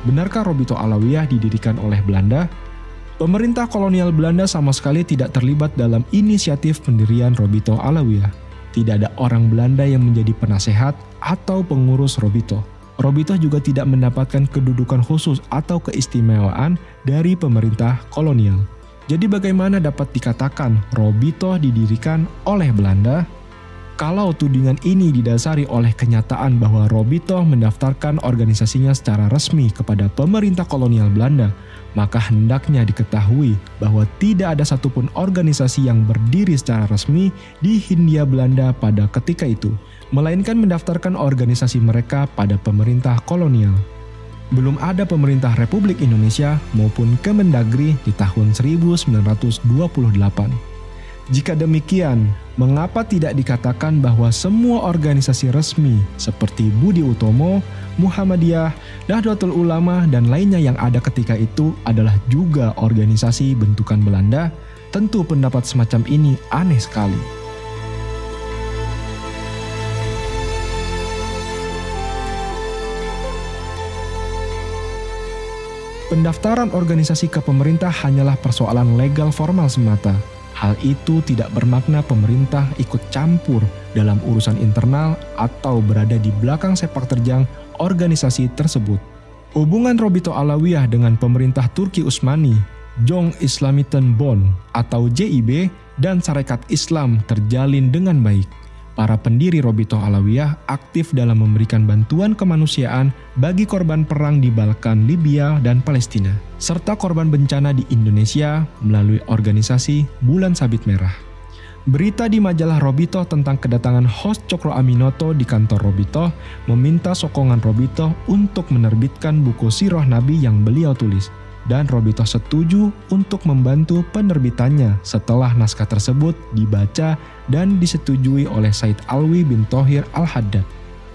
Benarkah Robito Alawiyah didirikan oleh Belanda? Pemerintah kolonial Belanda sama sekali tidak terlibat dalam inisiatif pendirian Robito Alawiyah. Tidak ada orang Belanda yang menjadi penasehat atau pengurus Robito. Robito juga tidak mendapatkan kedudukan khusus atau keistimewaan dari pemerintah kolonial. Jadi bagaimana dapat dikatakan Robito didirikan oleh Belanda? Kalau tudingan ini didasari oleh kenyataan bahwa Robito mendaftarkan organisasinya secara resmi kepada pemerintah kolonial Belanda, maka hendaknya diketahui bahwa tidak ada satupun organisasi yang berdiri secara resmi di Hindia Belanda pada ketika itu, melainkan mendaftarkan organisasi mereka pada pemerintah kolonial. Belum ada pemerintah Republik Indonesia maupun Kemendagri di tahun 1928. Jika demikian, mengapa tidak dikatakan bahwa semua organisasi resmi seperti Budi Utomo, Muhammadiyah, Nahdlatul Ulama, dan lainnya yang ada ketika itu adalah juga organisasi bentukan Belanda? Tentu pendapat semacam ini aneh sekali. Pendaftaran organisasi ke pemerintah hanyalah persoalan legal formal semata. Hal itu tidak bermakna pemerintah ikut campur dalam urusan internal atau berada di belakang sepak terjang organisasi tersebut. Hubungan Robito Alawiyah dengan pemerintah Turki Utsmani, Jong Islamiten Bond atau JIB, dan Sarekat Islam terjalin dengan baik. Para pendiri Robito Alawiyah aktif dalam memberikan bantuan kemanusiaan bagi korban perang di Balkan, Libya, dan Palestina, serta korban bencana di Indonesia melalui organisasi Bulan Sabit Merah. Berita di majalah Robito tentang kedatangan host Cokro Aminoto di kantor Robito meminta sokongan Robito untuk menerbitkan buku Sirah Nabi yang beliau tulis, dan Robito setuju untuk membantu penerbitannya setelah naskah tersebut dibaca dan disetujui oleh Said Alwi bin Thohir Al-Haddad.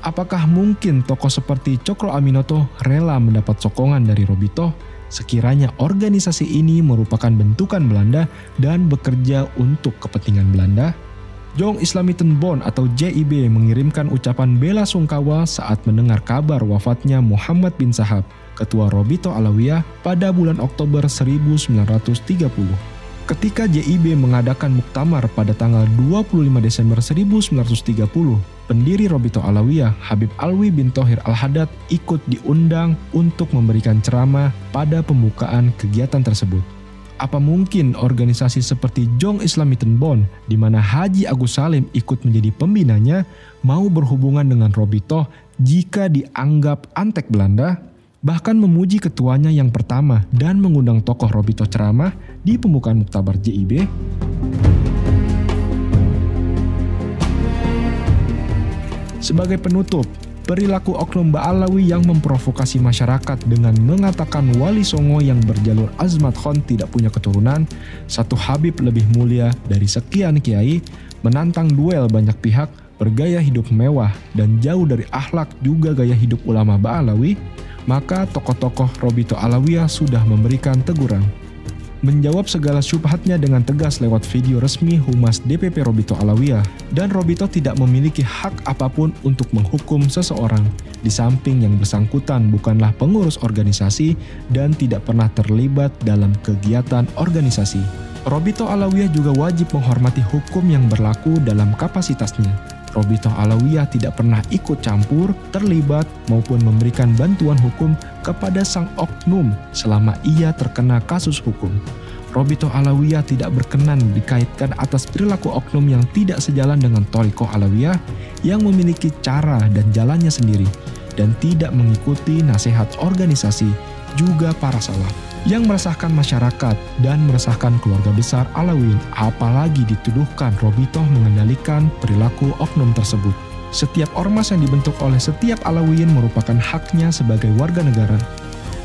Apakah mungkin tokoh seperti Cokro Aminoto rela mendapat sokongan dari Robito sekiranya organisasi ini merupakan bentukan Belanda dan bekerja untuk kepentingan Belanda? Jong Islamiten Bond atau JIB mengirimkan ucapan bela sungkawa saat mendengar kabar wafatnya Muhammad bin Sahab, ketua Robito Alawiyah, pada bulan Oktober 1930. Ketika JIB mengadakan muktamar pada tanggal 25 Desember 1930, pendiri Robito Alawiyah Habib Alwi bin Thohir Al-Haddad ikut diundang untuk memberikan ceramah pada pembukaan kegiatan tersebut. Apa mungkin organisasi seperti Jong Islamiten Bond, di mana Haji Agus Salim ikut menjadi pembinanya, mau berhubungan dengan Robito jika dianggap antek Belanda? Bahkan memuji ketuanya yang pertama dan mengundang tokoh Robito ceramah di pembukaan muktabar JIB. Sebagai penutup, perilaku oknum Ba'alawi yang memprovokasi masyarakat dengan mengatakan Wali Songo yang berjalur Azmat Khan tidak punya keturunan, satu Habib lebih mulia dari sekian kiai, menantang duel banyak pihak, bergaya hidup mewah dan jauh dari akhlak juga gaya hidup ulama Ba'alawi, maka tokoh-tokoh Robito Alawiyah sudah memberikan teguran. Menjawab segala syubhatnya dengan tegas lewat video resmi Humas DPP Robito Alawiyah, dan Robito tidak memiliki hak apapun untuk menghukum seseorang, di samping yang bersangkutan bukanlah pengurus organisasi dan tidak pernah terlibat dalam kegiatan organisasi. Robito Alawiyah juga wajib menghormati hukum yang berlaku dalam kapasitasnya. Robito Alawiyah tidak pernah ikut campur, terlibat, maupun memberikan bantuan hukum kepada sang oknum selama ia terkena kasus hukum. Robito Alawiyah tidak berkenan dikaitkan atas perilaku oknum yang tidak sejalan dengan Thariqah Alawiyah yang memiliki cara dan jalannya sendiri dan tidak mengikuti nasihat organisasi juga para salaf, yang meresahkan masyarakat dan meresahkan keluarga besar Alawiyin, apalagi dituduhkan Robito mengendalikan perilaku oknum tersebut. Setiap ormas yang dibentuk oleh setiap Alawiyin merupakan haknya sebagai warga negara.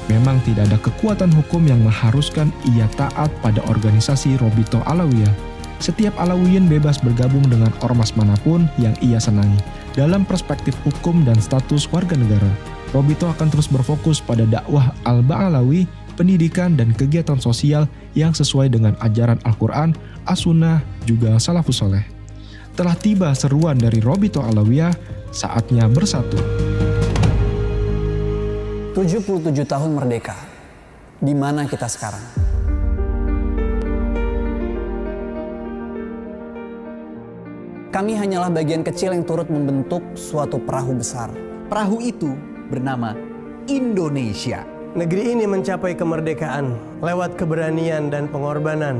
Memang tidak ada kekuatan hukum yang mengharuskan ia taat pada organisasi Robito Alawiyah. Setiap Alawiyin bebas bergabung dengan ormas manapun yang ia senangi. Dalam perspektif hukum dan status warga negara, Robito akan terus berfokus pada dakwah Al-Ba'alawi, pendidikan dan kegiatan sosial yang sesuai dengan ajaran Al-Quran, As-Sunnah, juga Salafus Saleh. Telah tiba seruan dari Robito Alawiyah, saatnya bersatu. 77 tahun merdeka. Di mana kita sekarang? Kami hanyalah bagian kecil yang turut membentuk suatu perahu besar. Perahu itu bernama Indonesia. Negeri ini mencapai kemerdekaan lewat keberanian dan pengorbanan.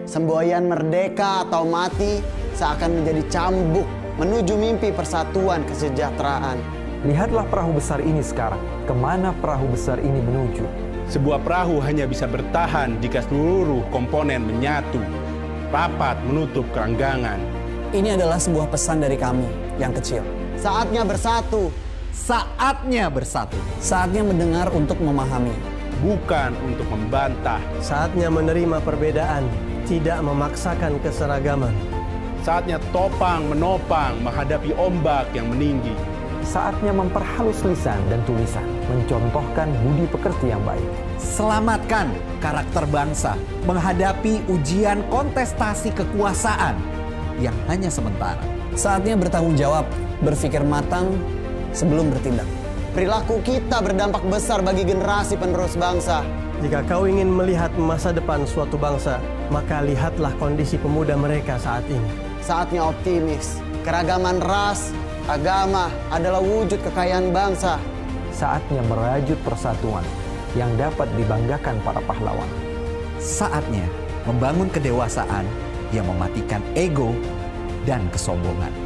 Semboyan merdeka atau mati seakan menjadi cambuk menuju mimpi persatuan kesejahteraan. Lihatlah perahu besar ini sekarang. Kemana perahu besar ini menuju? Sebuah perahu hanya bisa bertahan jika seluruh komponen menyatu, rapat menutup keranggangan. Ini adalah sebuah pesan dari kami yang kecil. Saatnya bersatu. Saatnya bersatu. Saatnya mendengar untuk memahami, bukan untuk membantah. Saatnya menerima perbedaan, tidak memaksakan keseragaman. Saatnya topang menopang menghadapi ombak yang meninggi. Saatnya memperhalus lisan dan tulisan, mencontohkan budi pekerti yang baik. Selamatkan karakter bangsa menghadapi ujian kontestasi kekuasaan yang hanya sementara. Saatnya bertanggung jawab, berpikir matang sebelum bertindak. Perilaku kita berdampak besar bagi generasi penerus bangsa. Jika kau ingin melihat masa depan suatu bangsa, maka lihatlah kondisi pemuda mereka saat ini. Saatnya optimis. Keragaman ras, agama adalah wujud kekayaan bangsa. Saatnya merajut persatuan yang dapat dibanggakan para pahlawan. Saatnya membangun kedewasaan yang mematikan ego dan kesombongan.